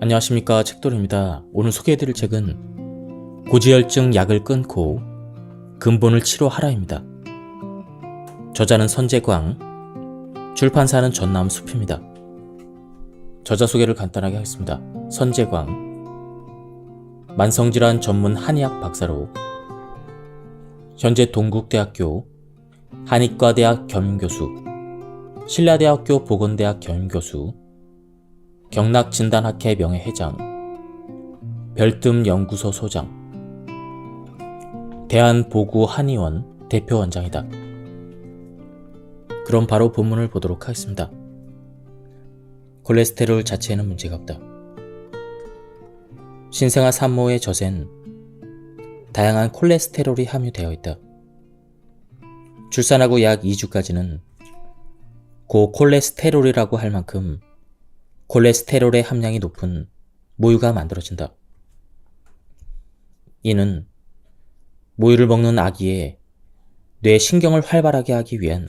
안녕하십니까, 책돌입니다. 오늘 소개해드릴 책은 고지혈증 약을 끊고 근본을 치료하라입니다. 저자는 선재광, 출판사는 전남숲입니다. 저자 소개를 간단하게 하겠습니다. 선재광, 만성질환 전문 한의학 박사로 현재 동국대학교 한의과대학 겸임교수, 신라대학교 보건대학 겸임교수, 경락진단학회 명예회장, 별뜸연구소 소장, 대한보구한의원 대표원장이다. 그럼 바로 본문을 보도록 하겠습니다. 콜레스테롤 자체에는 문제가 없다. 신생아 산모의 젖엔 다양한 콜레스테롤이 함유되어 있다. 출산하고 약 2주까지는 고콜레스테롤이라고 할 만큼 콜레스테롤의 함량이 높은 모유가 만들어진다. 이는 모유를 먹는 아기의 뇌 신경을 활발하게 하기 위한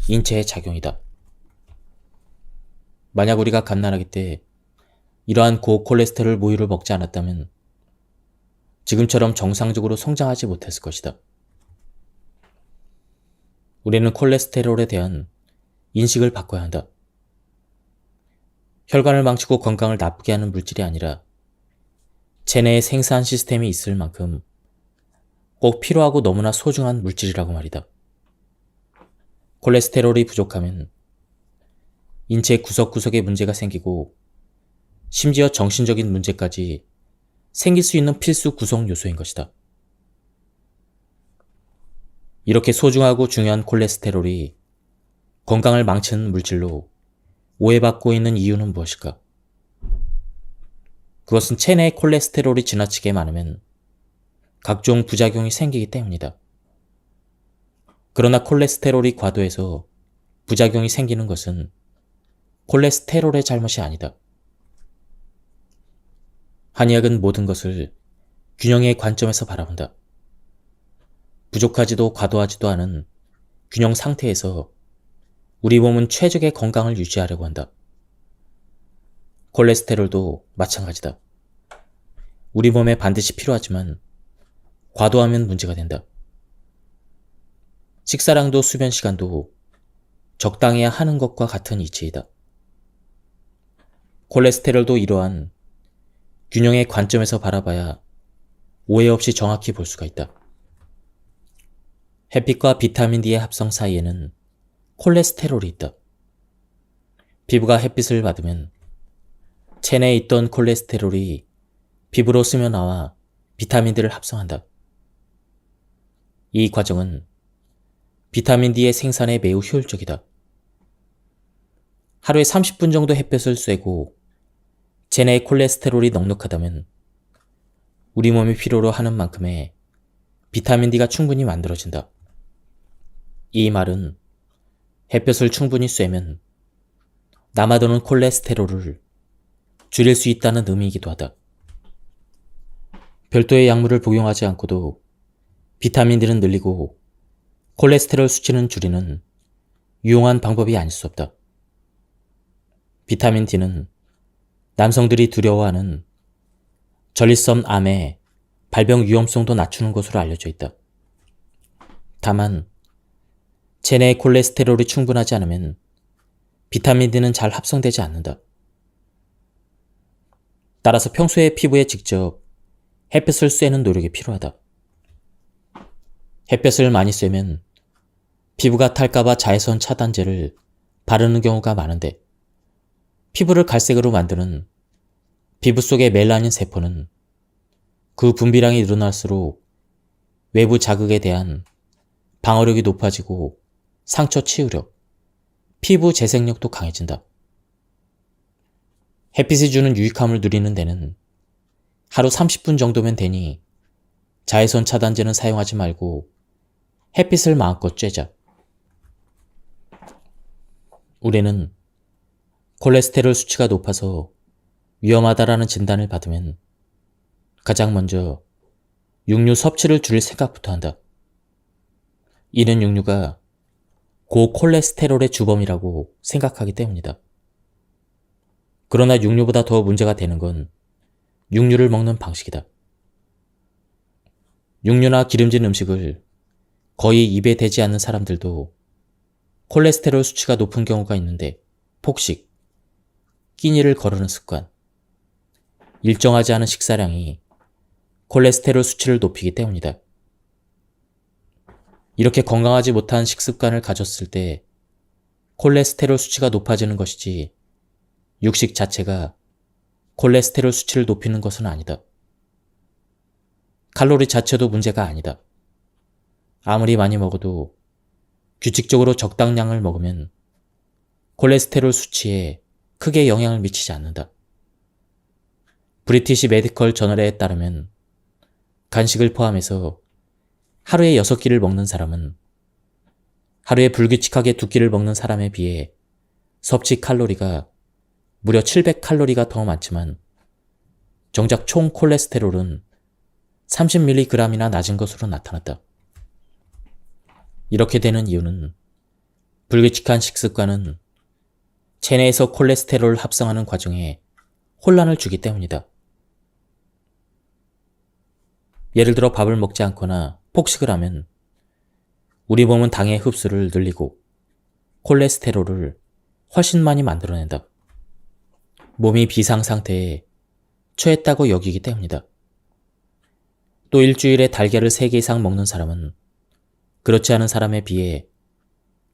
인체의 작용이다. 만약 우리가 갓난아기 때 이러한 고콜레스테롤 모유를 먹지 않았다면 지금처럼 정상적으로 성장하지 못했을 것이다. 우리는 콜레스테롤에 대한 인식을 바꿔야 한다. 혈관을 망치고 건강을 나쁘게 하는 물질이 아니라 체내에 생산 시스템이 있을 만큼 꼭 필요하고 너무나 소중한 물질이라고 말이다. 콜레스테롤이 부족하면 인체 구석구석에 문제가 생기고 심지어 정신적인 문제까지 생길 수 있는 필수 구성 요소인 것이다. 이렇게 소중하고 중요한 콜레스테롤이 건강을 망치는 물질로 오해받고 있는 이유는 무엇일까? 그것은 체내에 콜레스테롤이 지나치게 많으면 각종 부작용이 생기기 때문이다. 그러나 콜레스테롤이 과도해서 부작용이 생기는 것은 콜레스테롤의 잘못이 아니다. 한의학은 모든 것을 균형의 관점에서 바라본다. 부족하지도 과도하지도 않은 균형 상태에서 우리 몸은 최적의 건강을 유지하려고 한다. 콜레스테롤도 마찬가지다. 우리 몸에 반드시 필요하지만 과도하면 문제가 된다. 식사량도 수면 시간도 적당해야 하는 것과 같은 이치이다. 콜레스테롤도 이러한 균형의 관점에서 바라봐야 오해 없이 정확히 볼 수가 있다. 햇빛과 비타민 D의 합성 사이에는 콜레스테롤이 있다. 피부가 햇빛을 받으면 체내에 있던 콜레스테롤이 피부로 스며나와 비타민D를 합성한다. 이 과정은 비타민 D의 생산에 매우 효율적이다. 하루에 30분 정도 햇볕을 쐬고 체내에 콜레스테롤이 넉넉하다면 우리 몸이 필요로 하는 만큼의 비타민 D가 충분히 만들어진다. 이 말은 햇볕을 충분히 쐬면 남아도는 콜레스테롤을 줄일 수 있다는 의미이기도 하다. 별도의 약물을 복용하지 않고도 비타민 D는 늘리고 콜레스테롤 수치는 줄이는 유용한 방법이 아닐 수 없다. 비타민 D는 남성들이 두려워하는 전립선 암의 발병 위험성도 낮추는 것으로 알려져 있다. 다만 체내에 콜레스테롤이 충분하지 않으면 비타민 D는 잘 합성되지 않는다. 따라서 평소에 피부에 직접 햇볕을 쐬는 노력이 필요하다. 햇볕을 많이 쐬면 피부가 탈까봐 자외선 차단제를 바르는 경우가 많은데 피부를 갈색으로 만드는 피부 속의 멜라닌 세포는 그 분비량이 늘어날수록 외부 자극에 대한 방어력이 높아지고 상처 치유력, 피부 재생력도 강해진다. 햇빛이 주는 유익함을 누리는 데는 하루 30분 정도면 되니 자외선 차단제는 사용하지 말고 햇빛을 마음껏 쬐자. 우리는 콜레스테롤 수치가 높아서 위험하다라는 진단을 받으면 가장 먼저 육류 섭취를 줄일 생각부터 한다. 이는 육류가 고콜레스테롤의 주범이라고 생각하기 때문이다. 그러나 육류보다 더 문제가 되는 건 육류를 먹는 방식이다. 육류나 기름진 음식을 거의 입에 대지 않는 사람들도 콜레스테롤 수치가 높은 경우가 있는데 폭식, 끼니를 거르는 습관, 일정하지 않은 식사량이 콜레스테롤 수치를 높이기 때문이다. 이렇게 건강하지 못한 식습관을 가졌을 때 콜레스테롤 수치가 높아지는 것이지 육식 자체가 콜레스테롤 수치를 높이는 것은 아니다. 칼로리 자체도 문제가 아니다. 아무리 많이 먹어도 규칙적으로 적당량을 먹으면 콜레스테롤 수치에 크게 영향을 미치지 않는다. 브리티시 메디컬 저널에 따르면 간식을 포함해서 하루에 6끼를 먹는 사람은 하루에 불규칙하게 2끼를 먹는 사람에 비해 섭취 칼로리가 무려 700칼로리가 더 많지만 정작 총 콜레스테롤은 30mg이나 낮은 것으로 나타났다. 이렇게 되는 이유는 불규칙한 식습관은 체내에서 콜레스테롤을 합성하는 과정에 혼란을 주기 때문이다. 예를 들어 밥을 먹지 않거나 폭식을 하면 우리 몸은 당의 흡수를 늘리고 콜레스테롤을 훨씬 많이 만들어낸다. 몸이 비상 상태에 처했다고 여기기 때문이다. 또 일주일에 달걀을 3개 이상 먹는 사람은 그렇지 않은 사람에 비해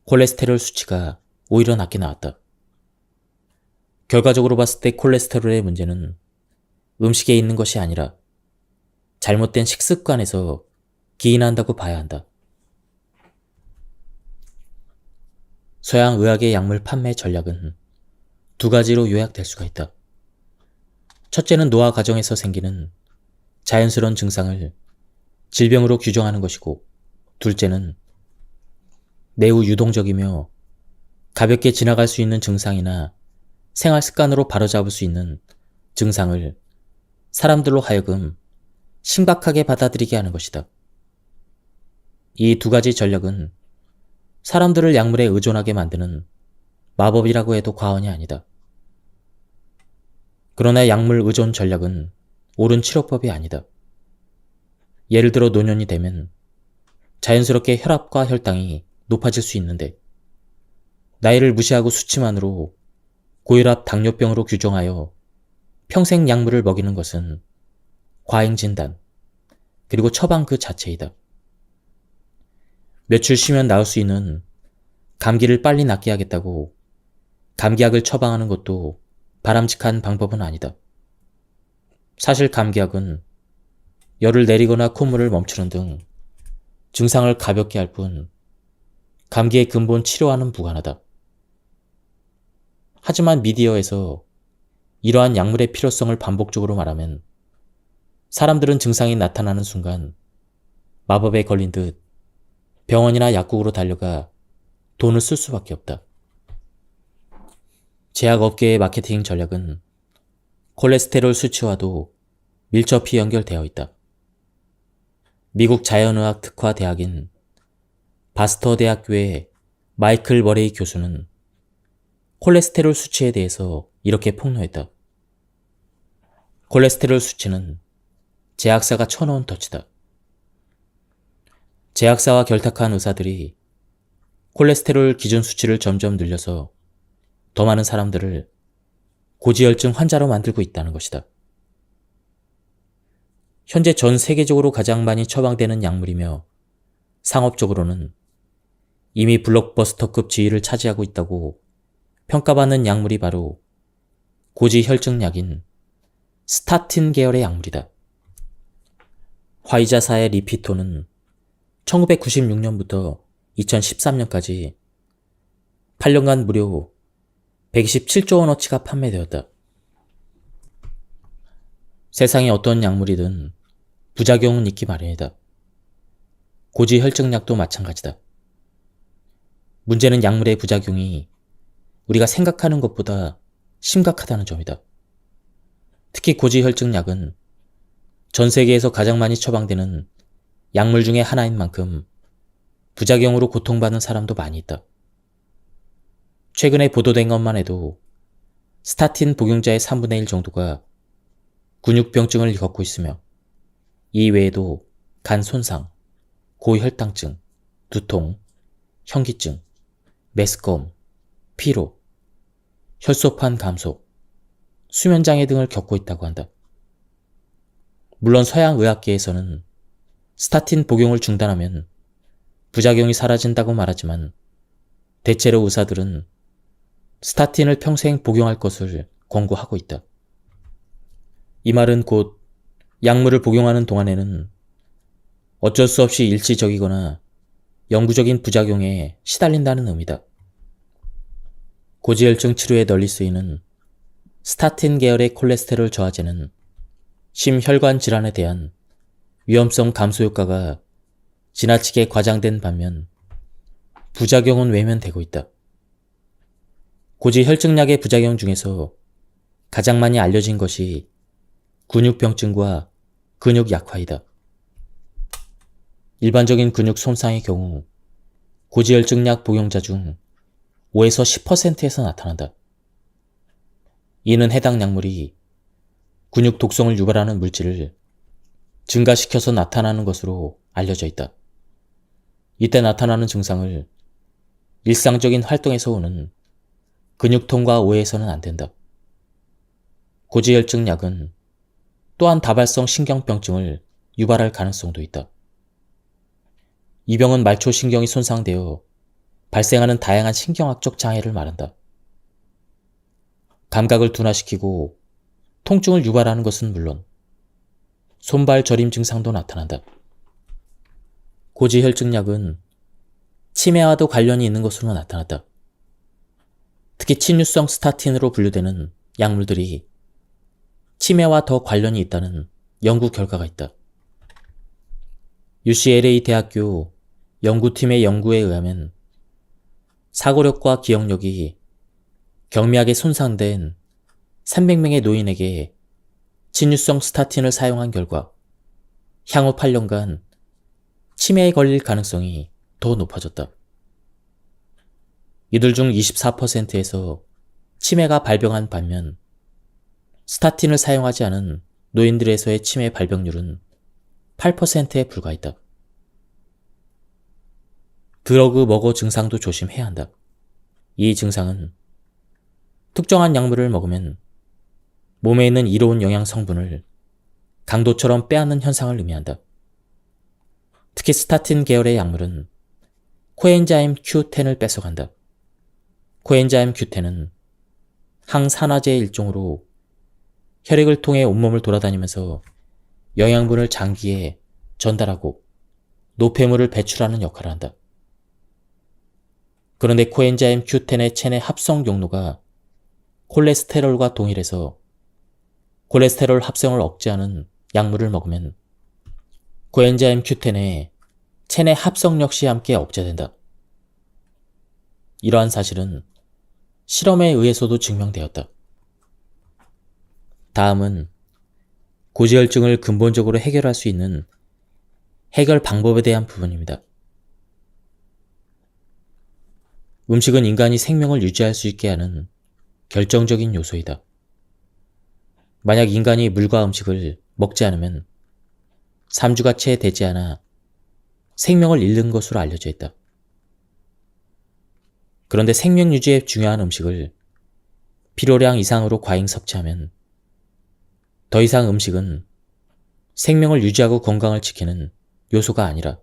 콜레스테롤 수치가 오히려 낮게 나왔다. 결과적으로 봤을 때 콜레스테롤의 문제는 음식에 있는 것이 아니라 잘못된 식습관에서 기인한다고 봐야 한다. 서양 의학의 약물 판매 전략은 2가지로 요약될 수가 있다. 첫째는 노화 과정에서 생기는 자연스러운 증상을 질병으로 규정하는 것이고, 둘째는 매우 유동적이며 가볍게 지나갈 수 있는 증상이나 생활 습관으로 바로잡을 수 있는 증상을 사람들로 하여금 심각하게 받아들이게 하는 것이다. 이 2가지 전략은 사람들을 약물에 의존하게 만드는 마법이라고 해도 과언이 아니다. 그러나 약물 의존 전략은 옳은 치료법이 아니다. 예를 들어 노년이 되면 자연스럽게 혈압과 혈당이 높아질 수 있는데 나이를 무시하고 수치만으로 고혈압 당뇨병으로 규정하여 평생 약물을 먹이는 것은 과잉진단, 그리고 처방 그 자체이다. 며칠 쉬면 나을 수 있는 감기를 빨리 낫게 하겠다고 감기약을 처방하는 것도 바람직한 방법은 아니다. 사실 감기약은 열을 내리거나 콧물을 멈추는 등 증상을 가볍게 할 뿐 감기의 근본 치료와는 무관하다. 하지만 미디어에서 이러한 약물의 필요성을 반복적으로 말하면 사람들은 증상이 나타나는 순간 마법에 걸린 듯 병원이나 약국으로 달려가 돈을 쓸 수밖에 없다. 제약업계의 마케팅 전략은 콜레스테롤 수치와도 밀접히 연결되어 있다. 미국 자연의학 특화 대학인 바스터 대학교의 마이클 머레이 교수는 콜레스테롤 수치에 대해서 이렇게 폭로했다. 콜레스테롤 수치는 제약사가 쳐놓은 덫이다. 제약사와 결탁한 의사들이 콜레스테롤 기준 수치를 점점 늘려서 더 많은 사람들을 고지혈증 환자로 만들고 있다는 것이다. 현재 전 세계적으로 가장 많이 처방되는 약물이며 상업적으로는 이미 블록버스터급 지위를 차지하고 있다고 평가받는 약물이 바로 고지혈증약인 스타틴 계열의 약물이다. 화이자사의 리피토는 1996년부터 2013년까지 8년간 무려 127조 원어치가 판매되었다. 세상에 어떤 약물이든 부작용은 있기 마련이다. 고지혈증약도 마찬가지다. 문제는 약물의 부작용이 우리가 생각하는 것보다 심각하다는 점이다. 특히 고지혈증약은 전 세계에서 가장 많이 처방되는 약물 중에 하나인 만큼 부작용으로 고통받는 사람도 많이 있다. 최근에 보도된 것만 해도 스타틴 복용자의 3분의 1 정도가 근육병증을 겪고 있으며 이 외에도 간 손상, 고혈당증, 두통, 현기증, 메스꺼움, 피로, 혈소판 감소, 수면장애 등을 겪고 있다고 한다. 물론 서양 의학계에서는 스타틴 복용을 중단하면 부작용이 사라진다고 말하지만 대체로 의사들은 스타틴을 평생 복용할 것을 권고하고 있다. 이 말은 곧 약물을 복용하는 동안에는 어쩔 수 없이 일시적이거나 영구적인 부작용에 시달린다는 의미다. 고지혈증 치료에 널리 쓰이는 스타틴 계열의 콜레스테롤 저하제는 심혈관 질환에 대한 위험성 감소 효과가 지나치게 과장된 반면 부작용은 외면되고 있다. 고지혈증약의 부작용 중에서 가장 많이 알려진 것이 근육병증과 근육 약화이다. 일반적인 근육 손상의 경우 고지혈증약 복용자 중 5에서 10%에서 나타난다. 이는 해당 약물이 근육 독성을 유발하는 물질을 증가시켜서 나타나는 것으로 알려져 있다. 이때 나타나는 증상을 일상적인 활동에서 오는 근육통과 오해해서는 안 된다. 고지혈증 약은 또한 다발성 신경병증을 유발할 가능성도 있다. 이 병은 말초신경이 손상되어 발생하는 다양한 신경학적 장애를 말한다. 감각을 둔화시키고 통증을 유발하는 것은 물론 손발 저림 증상도 나타난다. 고지혈증약은 치매와도 관련이 있는 것으로 나타났다. 특히 침류성 스타틴으로 분류되는 약물들이 치매와 더 관련이 있다는 연구 결과가 있다. UCLA 대학교 연구팀의 연구에 의하면 사고력과 기억력이 경미하게 손상된 300명의 노인에게 침류성 스타틴을 사용한 결과 향후 8년간 치매에 걸릴 가능성이 더 높아졌다. 이들 중 24%에서 치매가 발병한 반면 스타틴을 사용하지 않은 노인들에서의 치매 발병률은 8%에 불과했다. 드러그 먹어 증상도 조심해야 한다. 이 증상은 특정한 약물을 먹으면 몸에 있는 이로운 영양 성분을 강도처럼 빼앗는 현상을 의미한다. 특히 스타틴 계열의 약물은 코엔자임 Q10을 뺏어간다. 코엔자임 Q10은 항산화제의 일종으로 혈액을 통해 온몸을 돌아다니면서 영양분을 장기에 전달하고 노폐물을 배출하는 역할을 한다. 그런데 코엔자임 Q10의 체내 합성 용로가 콜레스테롤과 동일해서 콜레스테롤 합성을 억제하는 약물을 먹으면 코엔자임 Q10의 체내 합성 역시 함께 억제된다. 이러한 사실은 실험에 의해서도 증명되었다. 다음은 고지혈증을 근본적으로 해결할 수 있는 해결 방법에 대한 부분입니다. 음식은 인간이 생명을 유지할 수 있게 하는 결정적인 요소이다. 만약 인간이 물과 음식을 먹지 않으면 3주가 채 되지 않아 생명을 잃는 것으로 알려져 있다. 그런데 생명 유지에 중요한 음식을 필요량 이상으로 과잉 섭취하면 더 이상 음식은 생명을 유지하고 건강을 지키는 요소가 아니라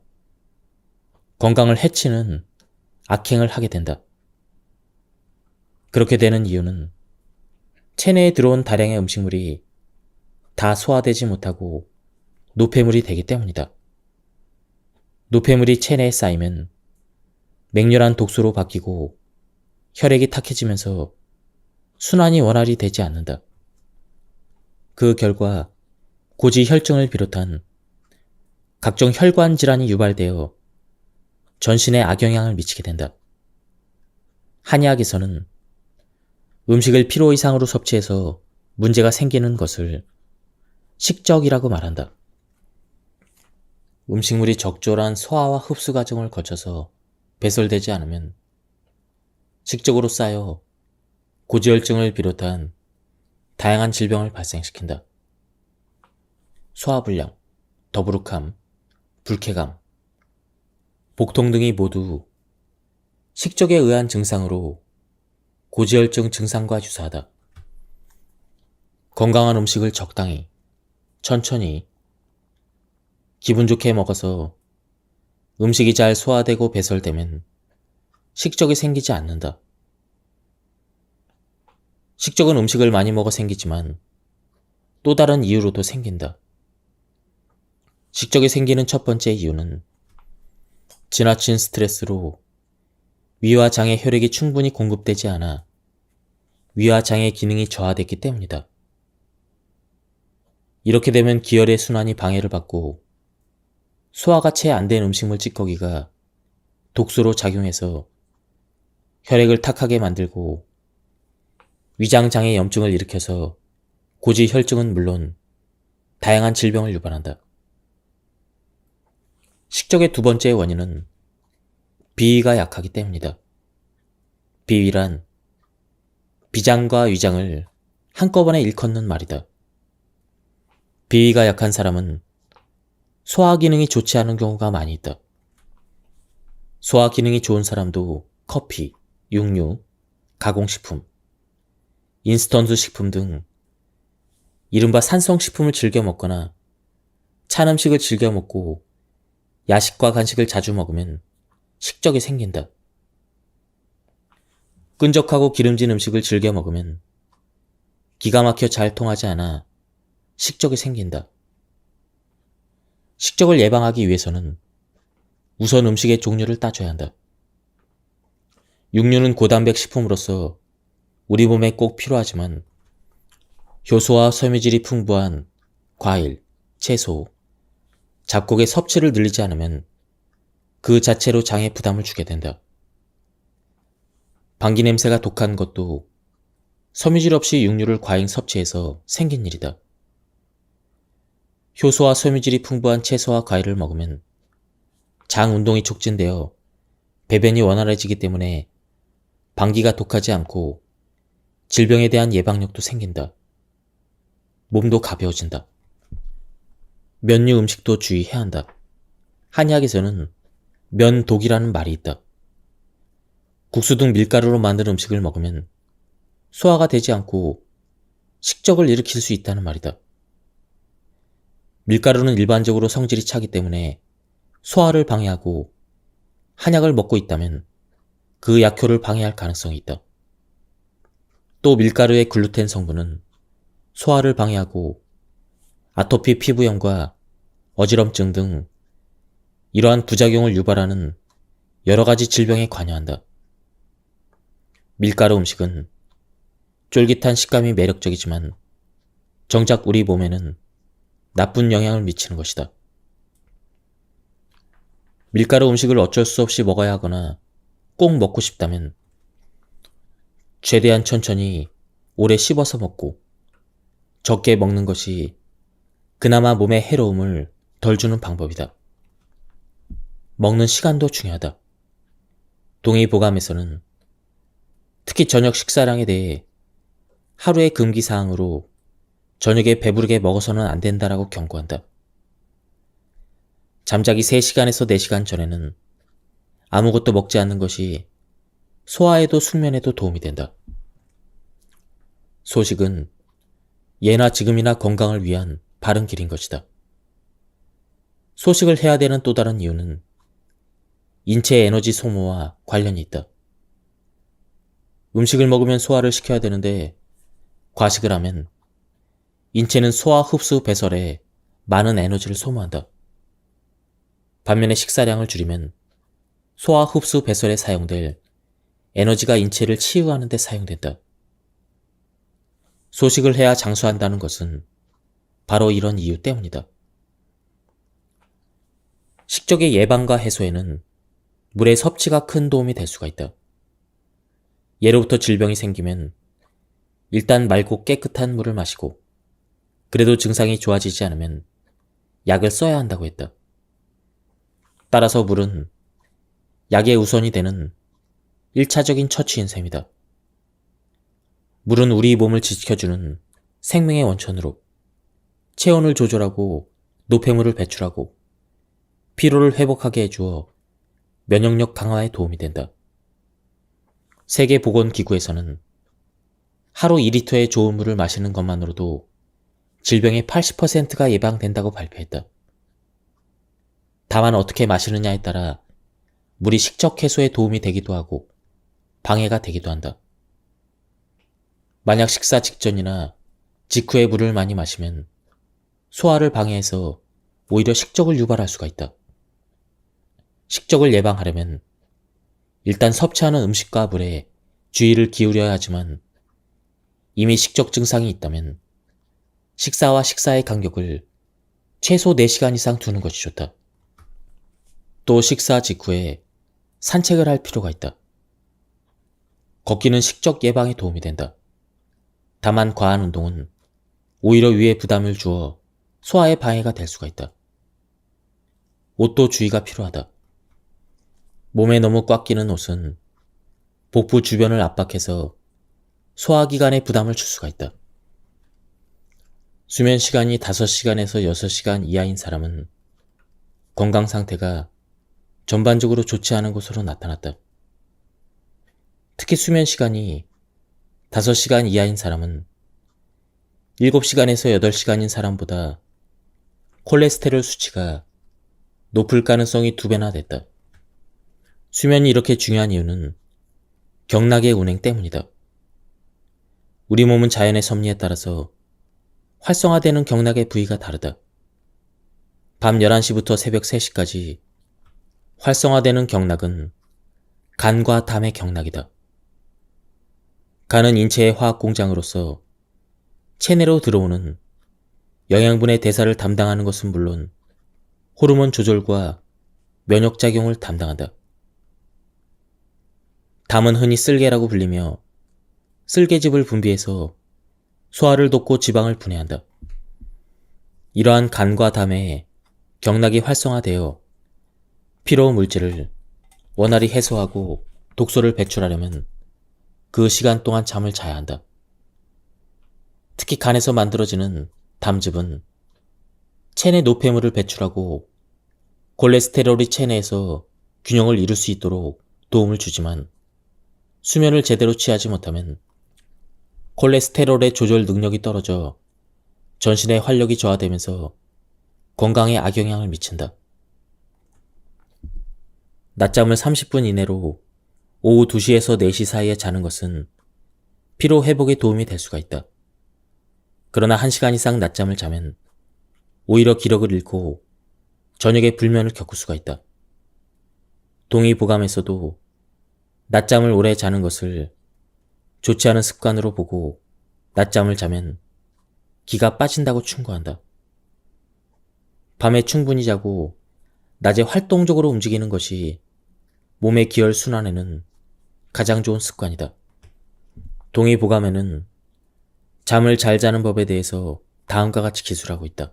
건강을 해치는 악행을 하게 된다. 그렇게 되는 이유는 체내에 들어온 다량의 음식물이 다 소화되지 못하고 노폐물이 되기 때문이다. 노폐물이 체내에 쌓이면 맹렬한 독소로 바뀌고 혈액이 탁해지면서 순환이 원활히 되지 않는다. 그 결과 고지혈증을 비롯한 각종 혈관 질환이 유발되어 전신에 악영향을 미치게 된다. 한의학에서는 음식을 필요 이상으로 섭취해서 문제가 생기는 것을 식적이라고 말한다. 음식물이 적절한 소화와 흡수 과정을 거쳐서 배설되지 않으면 식적으로 쌓여 고지혈증을 비롯한 다양한 질병을 발생시킨다. 소화불량, 더부룩함, 불쾌감, 복통 등이 모두 식적에 의한 증상으로 고지혈증 증상과 유사하다. 건강한 음식을 적당히, 천천히, 기분 좋게 먹어서 음식이 잘 소화되고 배설되면 식적이 생기지 않는다. 식적은 음식을 많이 먹어 생기지만 또 다른 이유로도 생긴다. 식적이 생기는 첫 번째 이유는 지나친 스트레스로 위와 장의 혈액이 충분히 공급되지 않아 위와 장의 기능이 저하됐기 때문이다. 이렇게 되면 기혈의 순환이 방해를 받고 소화가 채 안 된 음식물 찌꺼기가 독소로 작용해서 혈액을 탁하게 만들고 위장장애 염증을 일으켜서 고지혈증은 물론 다양한 질병을 유발한다. 식적의 두 번째 원인은 비위가 약하기 때문이다. 비위란 비장과 위장을 한꺼번에 일컫는 말이다. 비위가 약한 사람은 소화 기능이 좋지 않은 경우가 많이 있다. 소화 기능이 좋은 사람도 커피, 육류, 가공식품, 인스턴트 식품 등 이른바 산성식품을 즐겨 먹거나 찬 음식을 즐겨 먹고 야식과 간식을 자주 먹으면 식적이 생긴다. 끈적하고 기름진 음식을 즐겨 먹으면 기가 막혀 잘 통하지 않아 식적이 생긴다. 식적을 예방하기 위해서는 우선 음식의 종류를 따져야 한다. 육류는 고단백 식품으로서 우리 몸에 꼭 필요하지만 효소와 섬유질이 풍부한 과일, 채소, 잡곡의 섭취를 늘리지 않으면 그 자체로 장에 부담을 주게 된다. 방귀 냄새가 독한 것도 섬유질 없이 육류를 과잉 섭취해서 생긴 일이다. 효소와 섬유질이 풍부한 채소와 과일을 먹으면 장 운동이 촉진되어 배변이 원활해지기 때문에 방귀가 독하지 않고 질병에 대한 예방력도 생긴다. 몸도 가벼워진다. 면류 음식도 주의해야 한다. 한의학에서는 면독이라는 말이 있다. 국수 등 밀가루로 만든 음식을 먹으면 소화가 되지 않고 식적을 일으킬 수 있다는 말이다. 밀가루는 일반적으로 성질이 차기 때문에 소화를 방해하고 한약을 먹고 있다면 그 약효를 방해할 가능성이 있다. 또 밀가루의 글루텐 성분은 소화를 방해하고 아토피 피부염과 어지럼증 등 이러한 부작용을 유발하는 여러 가지 질병에 관여한다. 밀가루 음식은 쫄깃한 식감이 매력적이지만 정작 우리 몸에는 나쁜 영향을 미치는 것이다. 밀가루 음식을 어쩔 수 없이 먹어야 하거나 꼭 먹고 싶다면 최대한 천천히 오래 씹어서 먹고 적게 먹는 것이 그나마 몸에 해로움을 덜 주는 방법이다. 먹는 시간도 중요하다. 동의보감에서는 특히 저녁 식사량에 대해 하루의 금기사항으로 저녁에 배부르게 먹어서는 안 된다라고 경고한다. 잠자기 3시간에서 4시간 전에는 아무것도 먹지 않는 것이 소화에도 숙면에도 도움이 된다. 소식은 예나 지금이나 건강을 위한 바른 길인 것이다. 소식을 해야 되는 또 다른 이유는 인체 에너지 소모와 관련이 있다. 음식을 먹으면 소화를 시켜야 되는데 과식을 하면 인체는 소화 흡수 배설에 많은 에너지를 소모한다. 반면에 식사량을 줄이면 소화 흡수 배설에 사용될 에너지가 인체를 치유하는 데 사용된다. 소식을 해야 장수한다는 것은 바로 이런 이유 때문이다. 식적의 예방과 해소에는 물의 섭취가 큰 도움이 될 수가 있다. 예로부터 질병이 생기면 일단 맑고 깨끗한 물을 마시고 그래도 증상이 좋아지지 않으면 약을 써야 한다고 했다. 따라서 물은 약의 우선이 되는 1차적인 처치인 셈이다. 물은 우리 몸을 지켜주는 생명의 원천으로 체온을 조절하고 노폐물을 배출하고 피로를 회복하게 해주어 면역력 강화에 도움이 된다. 세계보건기구에서는 하루 2리터의 좋은 물을 마시는 것만으로도 질병의 80%가 예방된다고 발표했다. 다만 어떻게 마시느냐에 따라 물이 식적 해소에 도움이 되기도 하고 방해가 되기도 한다. 만약 식사 직전이나 직후에 물을 많이 마시면 소화를 방해해서 오히려 식적을 유발할 수가 있다. 식적을 예방하려면 일단 섭취하는 음식과 물에 주의를 기울여야 하지만 이미 식적 증상이 있다면 식사와 식사의 간격을 최소 4시간 이상 두는 것이 좋다. 또 식사 직후에 산책을 할 필요가 있다. 걷기는 식적 예방에 도움이 된다. 다만 과한 운동은 오히려 위에 부담을 주어 소화에 방해가 될 수가 있다. 옷도 주의가 필요하다. 몸에 너무 꽉 끼는 옷은 복부 주변을 압박해서 소화기관에 부담을 줄 수가 있다. 수면 시간이 5시간에서 6시간 이하인 사람은 건강 상태가 전반적으로 좋지 않은 것으로 나타났다. 특히 수면 시간이 5시간 이하인 사람은 7시간에서 8시간인 사람보다 콜레스테롤 수치가 높을 가능성이 2배나 됐다. 수면이 이렇게 중요한 이유는 경락의 운행 때문이다. 우리 몸은 자연의 섭리에 따라서 활성화되는 경락의 부위가 다르다. 밤 11시부터 새벽 3시까지 활성화되는 경락은 간과 담의 경락이다. 간은 인체의 화학 공장으로서 체내로 들어오는 영양분의 대사를 담당하는 것은 물론 호르몬 조절과 면역작용을 담당한다. 담은 흔히 쓸개라고 불리며 쓸개즙을 분비해서 소화를 돕고 지방을 분해한다. 이러한 간과 담에 경락이 활성화되어 피로 물질을 원활히 해소하고 독소를 배출하려면 그 시간 동안 잠을 자야 한다. 특히 간에서 만들어지는 담즙은 체내 노폐물을 배출하고 콜레스테롤이 체내에서 균형을 이룰 수 있도록 도움을 주지만 수면을 제대로 취하지 못하면 콜레스테롤의 조절 능력이 떨어져 전신의 활력이 저하되면서 건강에 악영향을 미친다. 낮잠을 30분 이내로 오후 2시에서 4시 사이에 자는 것은 피로 회복에 도움이 될 수가 있다. 그러나 1시간 이상 낮잠을 자면 오히려 기력을 잃고 저녁에 불면을 겪을 수가 있다. 동의보감에서도 낮잠을 오래 자는 것을 좋지 않은 습관으로 보고 낮잠을 자면 기가 빠진다고 충고한다. 밤에 충분히 자고 낮에 활동적으로 움직이는 것이 몸의 기혈 순환에는 가장 좋은 습관이다. 동의보감에는 잠을 잘 자는 법에 대해서 다음과 같이 기술하고 있다.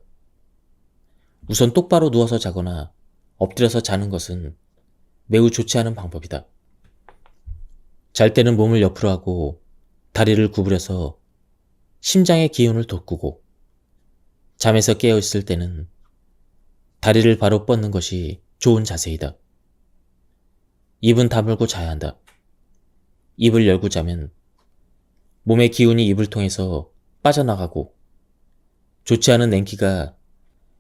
우선 똑바로 누워서 자거나 엎드려서 자는 것은 매우 좋지 않은 방법이다. 잘 때는 몸을 옆으로 하고 다리를 구부려서 심장의 기운을 돋구고 잠에서 깨어 있을 때는 다리를 바로 뻗는 것이 좋은 자세이다. 입은 다물고 자야 한다. 입을 열고 자면 몸의 기운이 입을 통해서 빠져나가고 좋지 않은 냉기가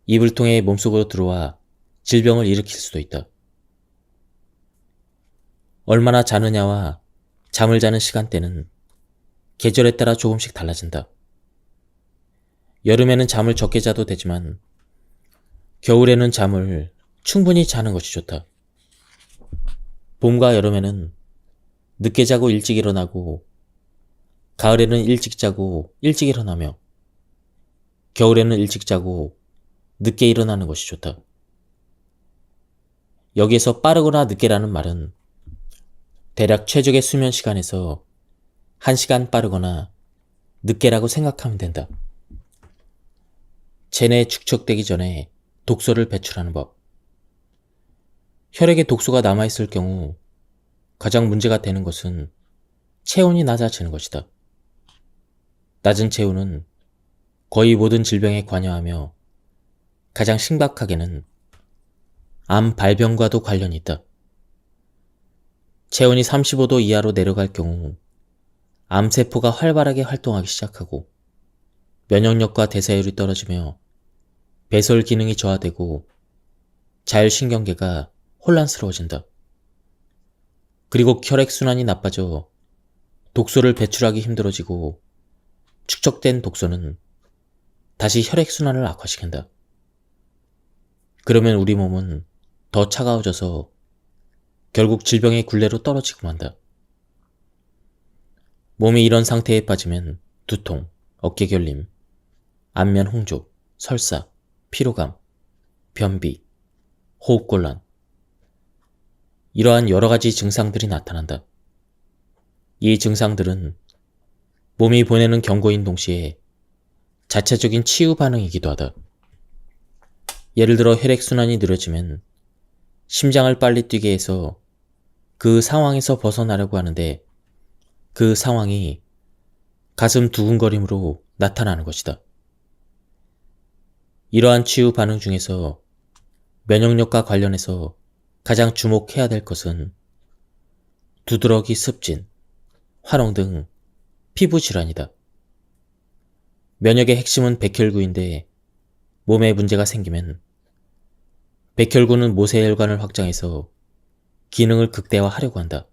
입을 통해 몸속으로 들어와 질병을 일으킬 수도 있다. 얼마나 자느냐와 잠을 자는 시간대는 계절에 따라 조금씩 달라진다. 여름에는 잠을 적게 자도 되지만 겨울에는 잠을 충분히 자는 것이 좋다. 봄과 여름에는 늦게 자고 일찍 일어나고 가을에는 일찍 자고 일찍 일어나며 겨울에는 일찍 자고 늦게 일어나는 것이 좋다. 여기에서 빠르거나 늦게라는 말은 대략 최적의 수면 시간에서 1시간 빠르거나 늦게라고 생각하면 된다. 체내에 축적되기 전에 독소를 배출하는 법. 혈액에 독소가 남아있을 경우 가장 문제가 되는 것은 체온이 낮아지는 것이다. 낮은 체온은 거의 모든 질병에 관여하며 가장 심각하게는 암 발병과도 관련이 있다. 체온이 35도 이하로 내려갈 경우 암세포가 활발하게 활동하기 시작하고 면역력과 대사율이 떨어지며 배설 기능이 저하되고 자율신경계가 혼란스러워진다. 그리고 혈액순환이 나빠져 독소를 배출하기 힘들어지고 축적된 독소는 다시 혈액순환을 악화시킨다. 그러면 우리 몸은 더 차가워져서 결국 질병의 굴레로 떨어지고 만다. 몸이 이런 상태에 빠지면 두통, 어깨결림, 안면 홍조, 설사, 피로감, 변비, 호흡곤란, 이러한 여러 가지 증상들이 나타난다. 이 증상들은 몸이 보내는 경고인 동시에 자체적인 치유 반응이기도 하다. 예를 들어 혈액순환이 느려지면 심장을 빨리 뛰게 해서 그 상황에서 벗어나려고 하는데 그 상황이 가슴 두근거림으로 나타나는 것이다. 이러한 치유 반응 중에서 면역력과 관련해서 가장 주목해야 될 것은 두드러기 습진, 화농 등 피부 질환이다. 면역의 핵심은 백혈구인데 몸에 문제가 생기면 백혈구는 모세혈관을 확장해서 기능을 극대화하려고 한다.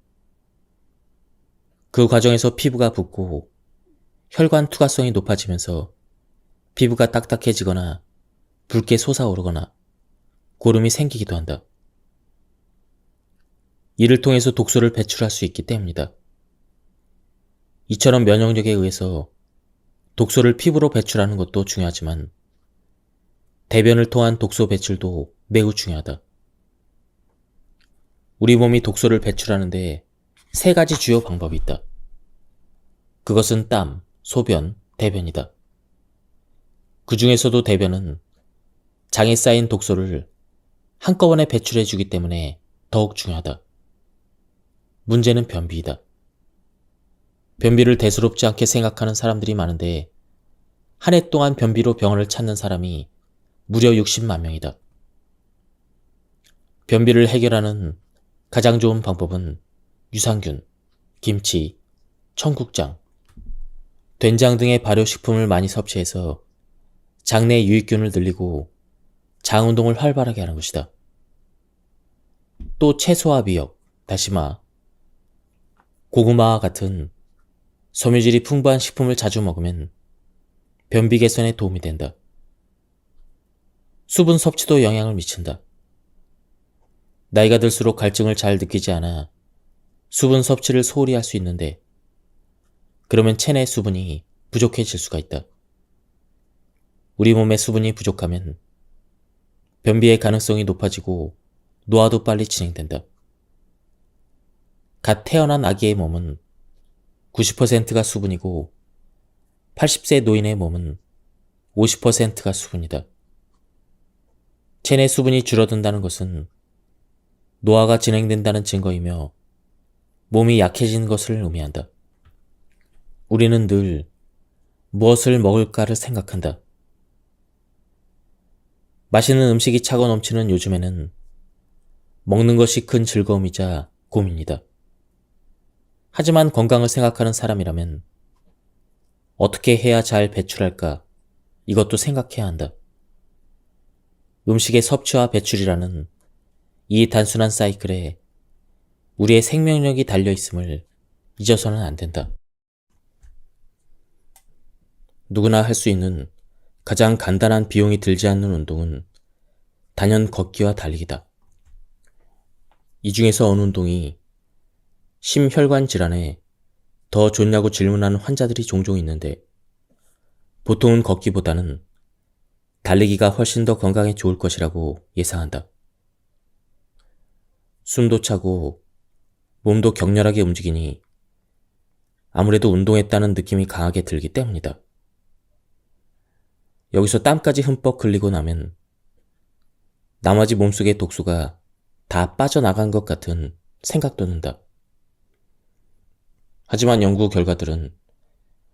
그 과정에서 피부가 붓고 혈관 투과성이 높아지면서 피부가 딱딱해지거나 붉게 솟아오르거나 고름이 생기기도 한다. 이를 통해서 독소를 배출할 수 있기 때문이다. 이처럼 면역력에 의해서 독소를 피부로 배출하는 것도 중요하지만 대변을 통한 독소 배출도 매우 중요하다. 우리 몸이 독소를 배출하는데 세 가지 주요 방법이 있다. 그것은 땀, 소변, 대변이다. 그 중에서도 대변은 장에 쌓인 독소를 한꺼번에 배출해 주기 때문에 더욱 중요하다. 문제는 변비이다. 변비를 대수롭지 않게 생각하는 사람들이 많은데 한 해 동안 변비로 병원을 찾는 사람이 무려 60만 명이다. 변비를 해결하는 가장 좋은 방법은 유산균, 김치, 청국장, 된장 등의 발효식품을 많이 섭취해서 장내 유익균을 늘리고 장 운동을 활발하게 하는 것이다. 또 채소와 미역, 다시마, 고구마와 같은 섬유질이 풍부한 식품을 자주 먹으면 변비 개선에 도움이 된다. 수분 섭취도 영향을 미친다. 나이가 들수록 갈증을 잘 느끼지 않아 수분 섭취를 소홀히 할 수 있는데 그러면 체내 수분이 부족해질 수가 있다. 우리 몸에 수분이 부족하면 변비의 가능성이 높아지고 노화도 빨리 진행된다. 갓 태어난 아기의 몸은 90%가 수분이고 80세 노인의 몸은 50%가 수분이다. 체내 수분이 줄어든다는 것은 노화가 진행된다는 증거이며 몸이 약해진 것을 의미한다. 우리는 늘 무엇을 먹을까를 생각한다. 맛있는 음식이 차고 넘치는 요즘에는 먹는 것이 큰 즐거움이자 고민이다. 하지만 건강을 생각하는 사람이라면 어떻게 해야 잘 배출할까? 이것도 생각해야 한다. 음식의 섭취와 배출이라는 이 단순한 사이클에 우리의 생명력이 달려있음을 잊어서는 안 된다. 누구나 할 수 있는 가장 간단한 비용이 들지 않는 운동은 단연 걷기와 달리기다. 이 중에서 어느 운동이 심혈관 질환에 더 좋냐고 질문하는 환자들이 종종 있는데 보통은 걷기보다는 달리기가 훨씬 더 건강에 좋을 것이라고 예상한다. 숨도 차고 몸도 격렬하게 움직이니 아무래도 운동했다는 느낌이 강하게 들기 때문이다. 여기서 땀까지 흠뻑 흘리고 나면 나머지 몸속의 독소가 다 빠져나간 것 같은 생각도 든다. 하지만 연구 결과들은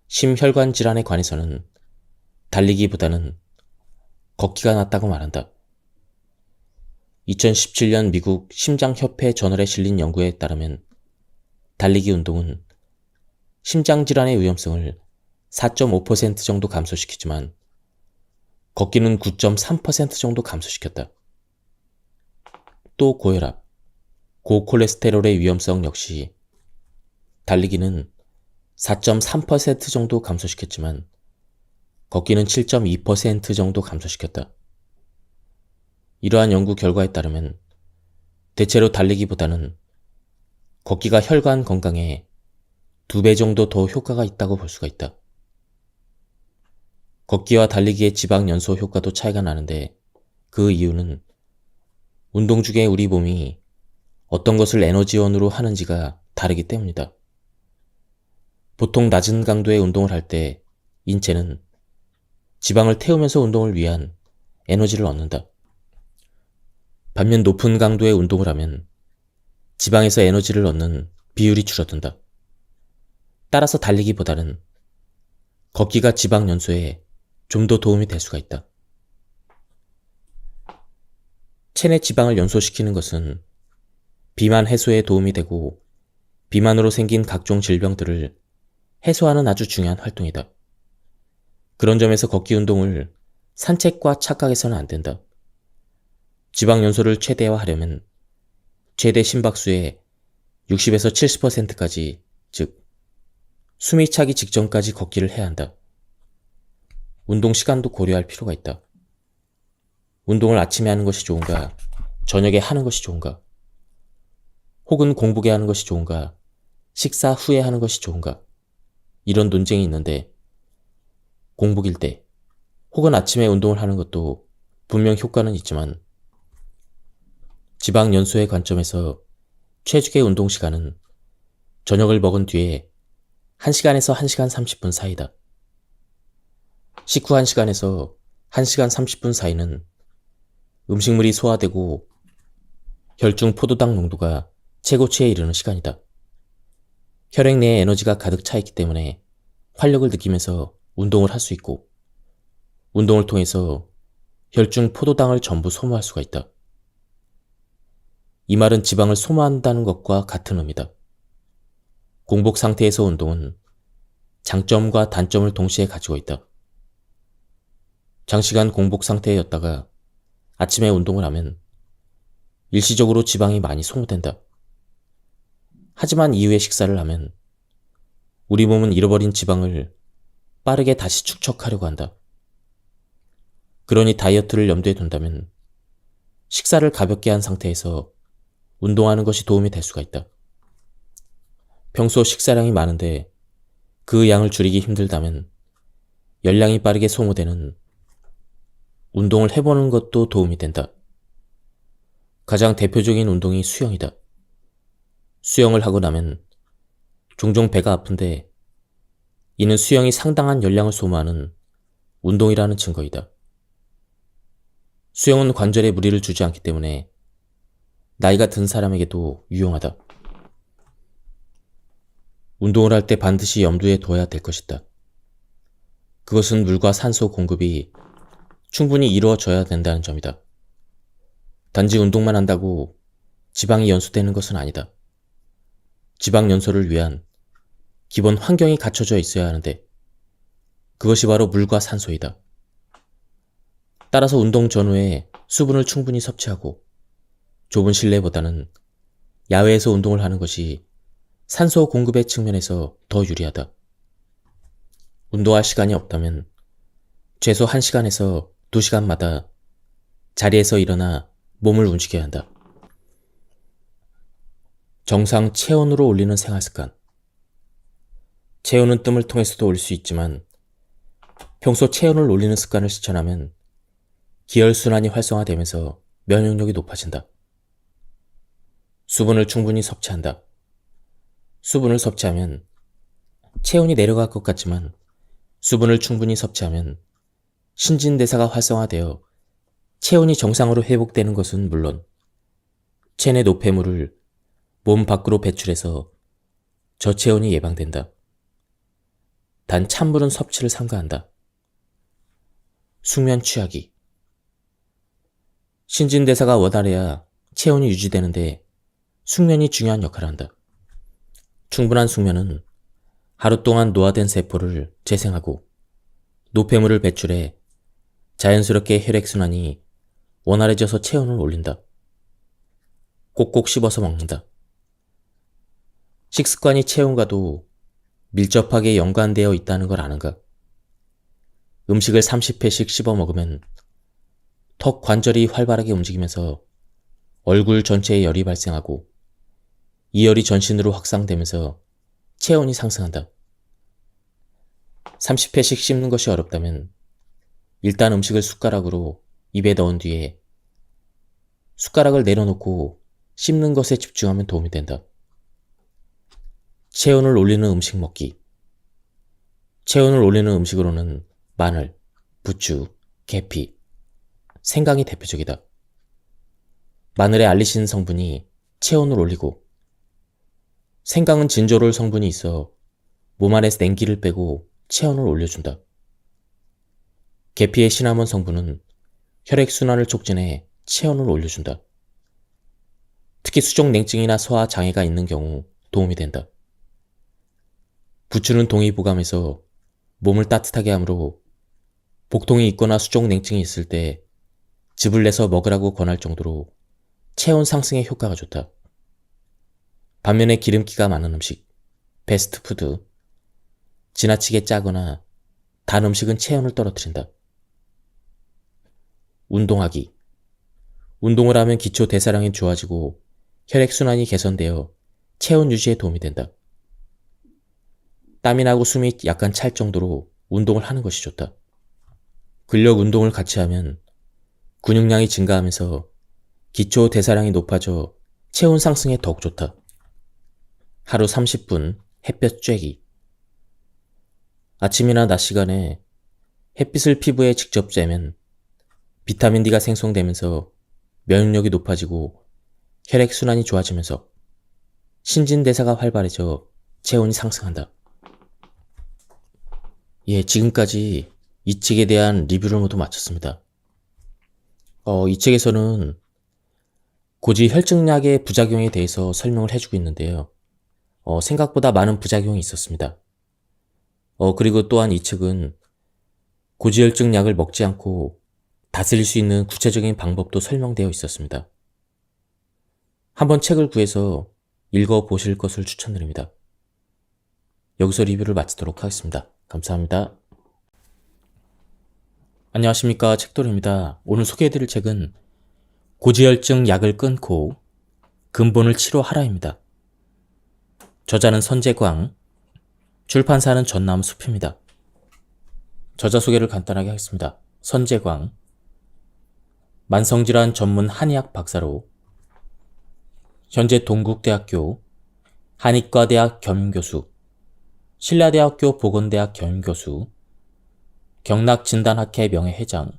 심혈관 질환에 관해서는 달리기보다는 걷기가 낫다고 말한다. 2017년 미국 심장협회 저널에 실린 연구에 따르면 달리기 운동은 심장질환의 위험성을 4.5% 정도 감소시키지만 걷기는 9.3% 정도 감소시켰다. 또 고혈압, 고콜레스테롤의 위험성 역시 달리기는 4.3% 정도 감소시켰지만 걷기는 7.2% 정도 감소시켰다. 이러한 연구 결과에 따르면 대체로 달리기보다는 걷기가 혈관 건강에 2배 정도 더 효과가 있다고 볼 수가 있다. 걷기와 달리기의 지방 연소 효과도 차이가 나는데 그 이유는 운동 중에 우리 몸이 어떤 것을 에너지원으로 하는지가 다르기 때문이다. 보통 낮은 강도의 운동을 할 때 인체는 지방을 태우면서 운동을 위한 에너지를 얻는다. 반면 높은 강도의 운동을 하면 지방에서 에너지를 얻는 비율이 줄어든다. 따라서 달리기보다는 걷기가 지방 연소에 좀 더 도움이 될 수가 있다. 체내 지방을 연소시키는 것은 비만 해소에 도움이 되고 비만으로 생긴 각종 질병들을 해소하는 아주 중요한 활동이다. 그런 점에서 걷기 운동을 산책과 착각해서는 안 된다. 지방 연소를 최대화하려면 최대 심박수의 60에서 70%까지, 즉 숨이 차기 직전까지 걷기를 해야 한다. 운동 시간도 고려할 필요가 있다. 운동을 아침에 하는 것이 좋은가, 저녁에 하는 것이 좋은가, 혹은 공복에 하는 것이 좋은가, 식사 후에 하는 것이 좋은가, 이런 논쟁이 있는데 공복일 때 혹은 아침에 운동을 하는 것도 분명 효과는 있지만 지방 연소의 관점에서 최적의 운동 시간은 저녁을 먹은 뒤에 1시간에서 1시간 30분 사이다. 식후 1시간에서 1시간 30분 사이는 음식물이 소화되고 혈중 포도당 농도가 최고치에 이르는 시간이다. 혈액 내에 에너지가 가득 차 있기 때문에 활력을 느끼면서 운동을 할 수 있고 운동을 통해서 혈중 포도당을 전부 소모할 수가 있다. 이 말은 지방을 소모한다는 것과 같은 의미다. 공복 상태에서 운동은 장점과 단점을 동시에 가지고 있다. 장시간 공복 상태였다가 아침에 운동을 하면 일시적으로 지방이 많이 소모된다. 하지만 이후에 식사를 하면 우리 몸은 잃어버린 지방을 빠르게 다시 축적하려고 한다. 그러니 다이어트를 염두에 둔다면 식사를 가볍게 한 상태에서 운동하는 것이 도움이 될 수가 있다. 평소 식사량이 많은데 그 양을 줄이기 힘들다면 열량이 빠르게 소모되는 운동을 해보는 것도 도움이 된다. 가장 대표적인 운동이 수영이다. 수영을 하고 나면 종종 배가 아픈데 이는 수영이 상당한 열량을 소모하는 운동이라는 증거이다. 수영은 관절에 무리를 주지 않기 때문에 나이가 든 사람에게도 유용하다. 운동을 할 때 반드시 염두에 둬야 될 것이다. 그것은 물과 산소 공급이 충분히 이루어져야 된다는 점이다. 단지 운동만 한다고 지방이 연소되는 것은 아니다. 지방 연소를 위한 기본 환경이 갖춰져 있어야 하는데 그것이 바로 물과 산소이다. 따라서 운동 전후에 수분을 충분히 섭취하고 좁은 실내보다는 야외에서 운동을 하는 것이 산소 공급의 측면에서 더 유리하다. 운동할 시간이 없다면 최소 1시간에서 2시간마다 자리에서 일어나 몸을 움직여야 한다. 정상 체온으로 올리는 생활습관. 체온은 뜸을 통해서도 올릴 수 있지만 평소 체온을 올리는 습관을 실천하면 기혈순환이 활성화되면서 면역력이 높아진다. 수분을 충분히 섭취한다. 수분을 섭취하면 체온이 내려갈 것 같지만 수분을 충분히 섭취하면 신진대사가 활성화되어 체온이 정상으로 회복되는 것은 물론 체내 노폐물을 몸 밖으로 배출해서 저체온이 예방된다. 단 찬물은 섭취를 삼가한다. 숙면 취하기. 신진대사가 원활해야 체온이 유지되는데 숙면이 중요한 역할을 한다. 충분한 숙면은 하루 동안 노화된 세포를 재생하고 노폐물을 배출해 자연스럽게 혈액순환이 원활해져서 체온을 올린다. 꼭꼭 씹어서 먹는다. 식습관이 체온과도 밀접하게 연관되어 있다는 걸 아는가? 음식을 30회씩 씹어 먹으면 턱 관절이 활발하게 움직이면서 얼굴 전체에 열이 발생하고 이 열이 전신으로 확산되면서 체온이 상승한다. 30회씩 씹는 것이 어렵다면 일단 음식을 숟가락으로 입에 넣은 뒤에 숟가락을 내려놓고 씹는 것에 집중하면 도움이 된다. 체온을 올리는 음식 먹기. 체온을 올리는 음식으로는 마늘, 부추, 계피, 생강이 대표적이다. 마늘의 알리신 성분이 체온을 올리고 생강은 진저롤 성분이 있어 몸 안에서 냉기를 빼고 체온을 올려준다. 계피의 시나몬 성분은 혈액순환을 촉진해 체온을 올려준다. 특히 수족냉증이나 소화 장애가 있는 경우 도움이 된다. 부추는 동의보감에서 몸을 따뜻하게 하므로 복통이 있거나 수족냉증이 있을 때 즙을 내서 먹으라고 권할 정도로 체온 상승에 효과가 좋다. 반면에 기름기가 많은 음식, 패스트푸드, 지나치게 짜거나 단 음식은 체온을 떨어뜨린다. 운동하기. 운동을 하면 기초 대사량이 좋아지고 혈액순환이 개선되어 체온 유지에 도움이 된다. 땀이 나고 숨이 약간 찰 정도로 운동을 하는 것이 좋다. 근력 운동을 같이 하면 근육량이 증가하면서 기초 대사량이 높아져 체온 상승에 더욱 좋다. 하루 30분 햇볕 쬐기. 아침이나 낮 시간에 햇빛을 피부에 직접 쬐면 비타민 D가 생성되면서 면역력이 높아지고 혈액순환이 좋아지면서 신진대사가 활발해져 체온이 상승한다. 지금까지 이 책에 대한 리뷰를 모두 마쳤습니다. 이 책에서는 고지 혈증약의 부작용에 대해서 설명을 해주고 있는데요. 생각보다 많은 부작용이 있었습니다. 그리고 또한 이 책은 고지혈증 약을 먹지 않고 다스릴 수 있는 구체적인 방법도 설명되어 있었습니다. 한번 책을 구해서 읽어보실 것을 추천드립니다. 여기서 리뷰를 마치도록 하겠습니다. 감사합니다. 안녕하십니까, 책도리입니다. 오늘 소개해드릴 책은 고지혈증 약을 끊고 근본을 치료하라입니다. 저자는 선재광, 출판사는 전남숲입니다. 저자 소개를 간단하게 하겠습니다. 선재광, 만성질환 전문 한의학 박사로 현재 동국대학교 한의과대학 겸임교수, 신라대학교 보건대학 겸임교수, 경락진단학회 명예회장,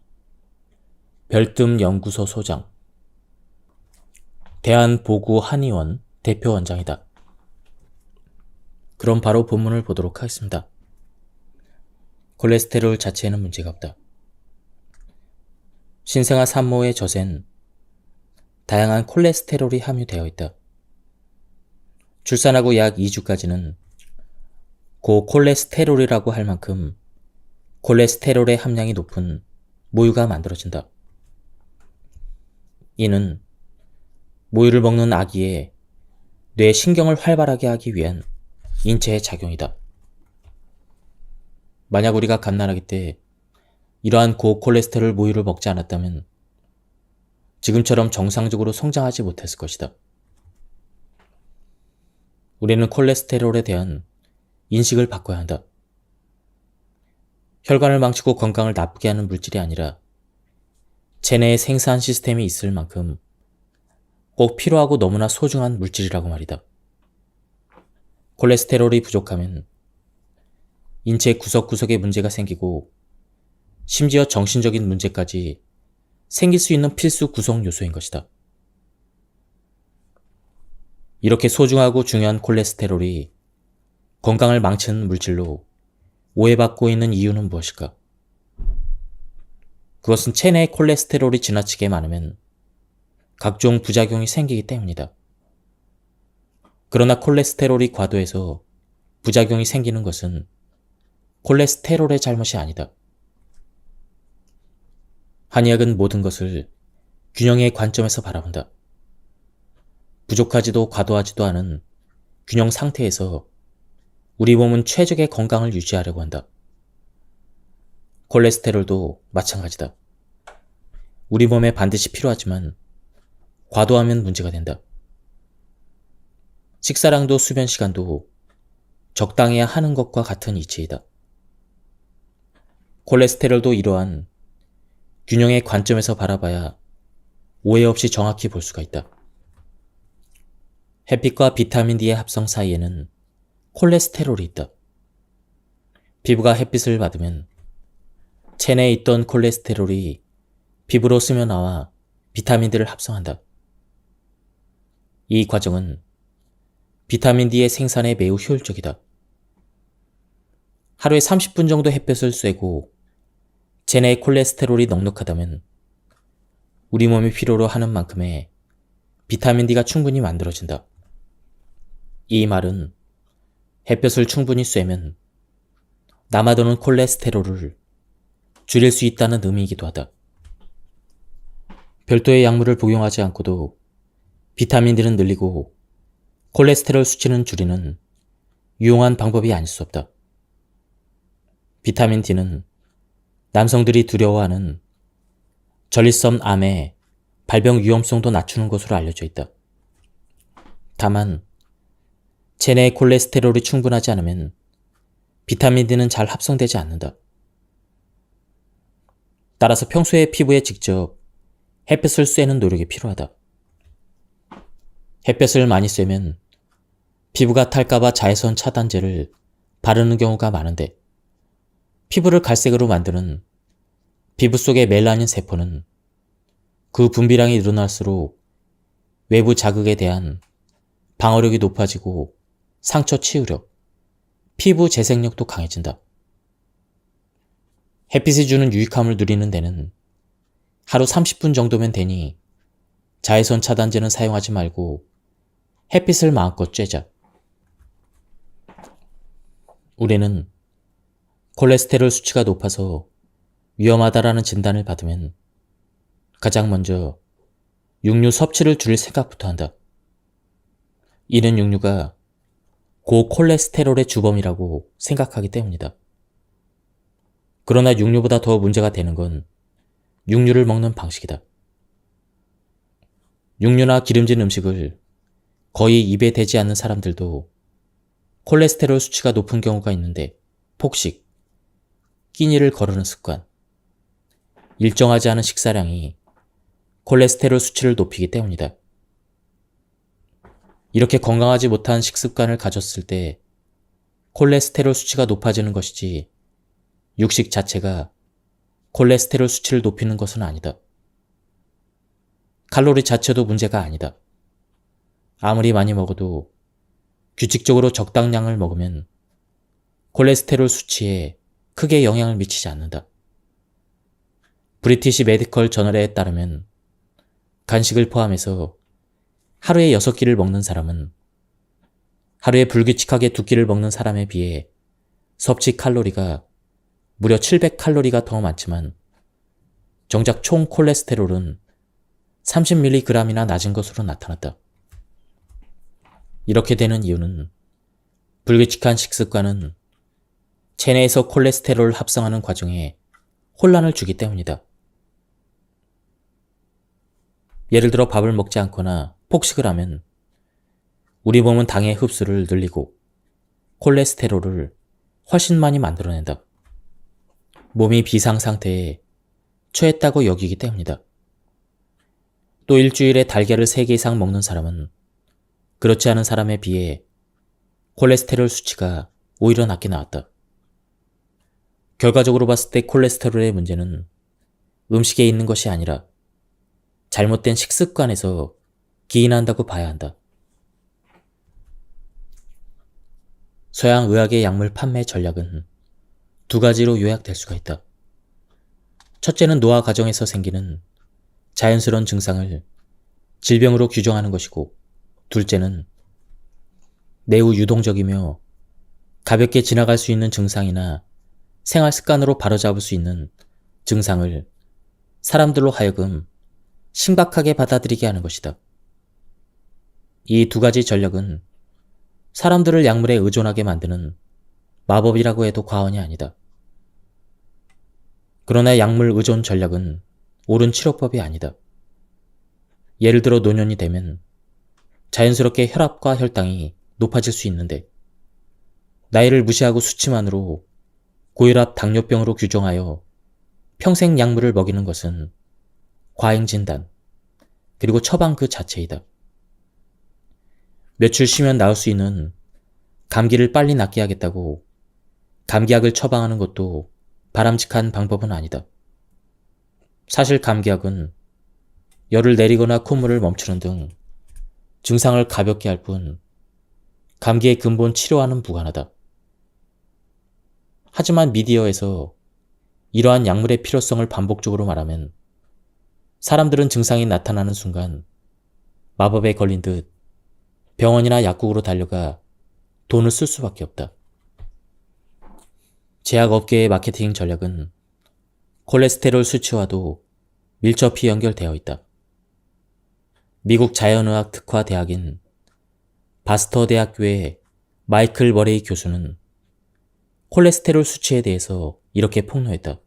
별뜸연구소 소장, 대한보구한의원 대표원장이다. 그럼 바로 본문을 보도록 하겠습니다. 콜레스테롤 자체에는 문제가 없다. 신생아 산모의 젖엔 다양한 콜레스테롤이 함유되어 있다. 출산하고 약 2주까지는 고콜레스테롤이라고 할 만큼 콜레스테롤의 함량이 높은 모유가 만들어진다. 이는 모유를 먹는 아기의 뇌 신경을 활발하게 하기 위한 인체의 작용이다. 만약 우리가 갓난아기 때 이러한 고콜레스테롤 모유를 먹지 않았다면 지금처럼 정상적으로 성장하지 못했을 것이다. 우리는 콜레스테롤에 대한 인식을 바꿔야 한다. 혈관을 망치고 건강을 나쁘게 하는 물질이 아니라 체내에 생산 시스템이 있을 만큼 꼭 필요하고 너무나 소중한 물질이라고 말이다. 콜레스테롤이 부족하면 인체 구석구석에 문제가 생기고 심지어 정신적인 문제까지 생길 수 있는 필수 구성 요소인 것이다. 이렇게 소중하고 중요한 콜레스테롤이 건강을 망치는 물질로 오해받고 있는 이유는 무엇일까? 그것은 체내의 콜레스테롤이 지나치게 많으면 각종 부작용이 생기기 때문이다. 그러나 콜레스테롤이 과도해서 부작용이 생기는 것은 콜레스테롤의 잘못이 아니다. 한의학은 모든 것을 균형의 관점에서 바라본다. 부족하지도 과도하지도 않은 균형 상태에서 우리 몸은 최적의 건강을 유지하려고 한다. 콜레스테롤도 마찬가지다. 우리 몸에 반드시 필요하지만 과도하면 문제가 된다. 식사량도 수면 시간도 적당해야 하는 것과 같은 이치이다. 콜레스테롤도 이러한 균형의 관점에서 바라봐야 오해 없이 정확히 볼 수가 있다. 햇빛과 비타민 D의 합성 사이에는 콜레스테롤이 있다. 피부가 햇빛을 받으면 체내에 있던 콜레스테롤이 피부로 스며나와 비타민 D를 합성한다. 이 과정은 비타민 D의 생산에 매우 효율적이다. 하루에 30분 정도 햇볕을 쐬고 체내의 콜레스테롤이 넉넉하다면 우리 몸이 필요로 하는 만큼의 비타민 D가 충분히 만들어진다. 이 말은 햇볕을 충분히 쐬면 남아도는 콜레스테롤을 줄일 수 있다는 의미이기도 하다. 별도의 약물을 복용하지 않고도 비타민 D는 늘리고 콜레스테롤 수치는 줄이는 유용한 방법이 아닐 수 없다. 비타민 D는 남성들이 두려워하는 전립선 암의 발병 위험성도 낮추는 것으로 알려져 있다. 다만 체내의 콜레스테롤이 충분하지 않으면 비타민 D는 잘 합성되지 않는다. 따라서 평소에 피부에 직접 햇볕을 쐬는 노력이 필요하다. 햇볕을 많이 쐬면 피부가 탈까봐 자외선 차단제를 바르는 경우가 많은데 피부를 갈색으로 만드는 피부 속의 멜라닌 세포는 그 분비량이 늘어날수록 외부 자극에 대한 방어력이 높아지고 상처 치유력, 피부 재생력도 강해진다. 햇빛이 주는 유익함을 누리는 데는 하루 30분 정도면 되니 자외선 차단제는 사용하지 말고 햇빛을 마음껏 쬐자. 우리는 콜레스테롤 수치가 높아서 위험하다라는 진단을 받으면 가장 먼저 육류 섭취를 줄일 생각부터 한다. 이는 육류가 고콜레스테롤의 주범이라고 생각하기 때문이다. 그러나 육류보다 더 문제가 되는 건 육류를 먹는 방식이다. 육류나 기름진 음식을 거의 입에 대지 않는 사람들도 콜레스테롤 수치가 높은 경우가 있는데 폭식, 끼니를 거르는 습관, 일정하지 않은 식사량이 콜레스테롤 수치를 높이기 때문이다. 이렇게 건강하지 못한 식습관을 가졌을 때 콜레스테롤 수치가 높아지는 것이지 육식 자체가 콜레스테롤 수치를 높이는 것은 아니다. 칼로리 자체도 문제가 아니다. 아무리 많이 먹어도 규칙적으로 적당량을 먹으면 콜레스테롤 수치에 크게 영향을 미치지 않는다. 브리티시 메디컬 저널에 따르면 간식을 포함해서 하루에 6끼를 먹는 사람은 하루에 불규칙하게 2끼를 먹는 사람에 비해 섭취 칼로리가 무려 700칼로리가 더 많지만 정작 총 콜레스테롤은 30mg이나 낮은 것으로 나타났다. 이렇게 되는 이유는 불규칙한 식습관은 체내에서 콜레스테롤을 합성하는 과정에 혼란을 주기 때문이다. 예를 들어 밥을 먹지 않거나 폭식을 하면 우리 몸은 당의 흡수를 늘리고 콜레스테롤을 훨씬 많이 만들어낸다. 몸이 비상 상태에 처했다고 여기기 때문이다. 또 일주일에 달걀을 3개 이상 먹는 사람은 그렇지 않은 사람에 비해 콜레스테롤 수치가 오히려 낮게 나왔다. 결과적으로 봤을 때 콜레스테롤의 문제는 음식에 있는 것이 아니라 잘못된 식습관에서 기인한다고 봐야 한다. 서양 의학의 약물 판매 전략은 2가지로 요약될 수가 있다. 첫째는 노화 과정에서 생기는 자연스러운 증상을 질병으로 규정하는 것이고, 둘째는 매우 유동적이며 가볍게 지나갈 수 있는 증상이나 생활 습관으로 바로잡을 수 있는 증상을 사람들로 하여금 심각하게 받아들이게 하는 것이다. 이 두 가지 전략은 사람들을 약물에 의존하게 만드는 마법이라고 해도 과언이 아니다. 그러나 약물 의존 전략은 옳은 치료법이 아니다. 예를 들어 노년이 되면 자연스럽게 혈압과 혈당이 높아질 수 있는데, 나이를 무시하고 수치만으로 고혈압 당뇨병으로 규정하여 평생 약물을 먹이는 것은 과잉진단, 그리고 처방 그 자체이다. 며칠 쉬면 나을 수 있는 감기를 빨리 낫게 하겠다고 감기약을 처방하는 것도 바람직한 방법은 아니다. 사실 감기약은 열을 내리거나 콧물을 멈추는 등 증상을 가볍게 할 뿐 감기의 근본 치료와는 무관하다. 하지만 미디어에서 이러한 약물의 필요성을 반복적으로 말하면 사람들은 증상이 나타나는 순간 마법에 걸린 듯 병원이나 약국으로 달려가 돈을 쓸 수밖에 없다. 제약업계의 마케팅 전략은 콜레스테롤 수치와도 밀접히 연결되어 있다. 미국 자연의학 특화 대학인 바스터 대학교의 마이클 머레이 교수는 콜레스테롤 수치에 대해서 이렇게 폭로했다.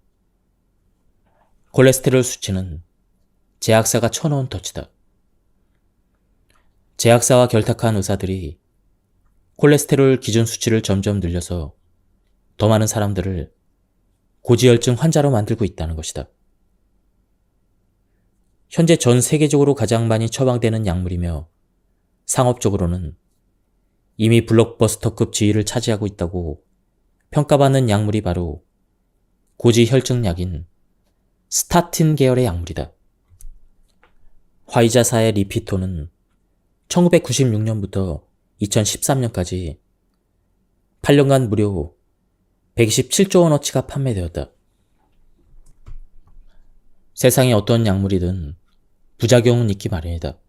콜레스테롤 수치는 제약사가 쳐놓은 덫이다. 제약사와 결탁한 의사들이 콜레스테롤 기준 수치를 점점 늘려서 더 많은 사람들을 고지혈증 환자로 만들고 있다는 것이다. 현재 전 세계적으로 가장 많이 처방되는 약물이며 상업적으로는 이미 블록버스터급 지위를 차지하고 있다고 평가받는 약물이 바로 고지혈증약인 스타틴 계열의 약물이다. 화이자사의 리피토는 1996년부터 2013년까지 8년간 무려 127조 원어치가 판매되었다. 세상에 어떤 약물이든 부작용은 있기 마련이다.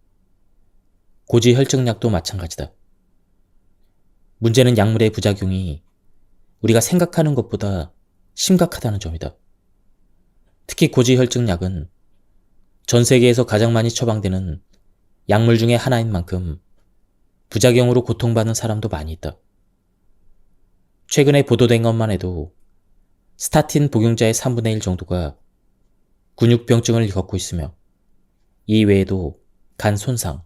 고지혈증약도 마찬가지다. 문제는 약물의 부작용이 우리가 생각하는 것보다 심각하다는 점이다. 특히 고지혈증약은 전 세계에서 가장 많이 처방되는 약물 중에 하나인 만큼 부작용으로 고통받는 사람도 많이 있다. 최근에 보도된 것만 해도 스타틴 복용자의 3분의 1 정도가 근육병증을 겪고 있으며, 이 외에도 간 손상,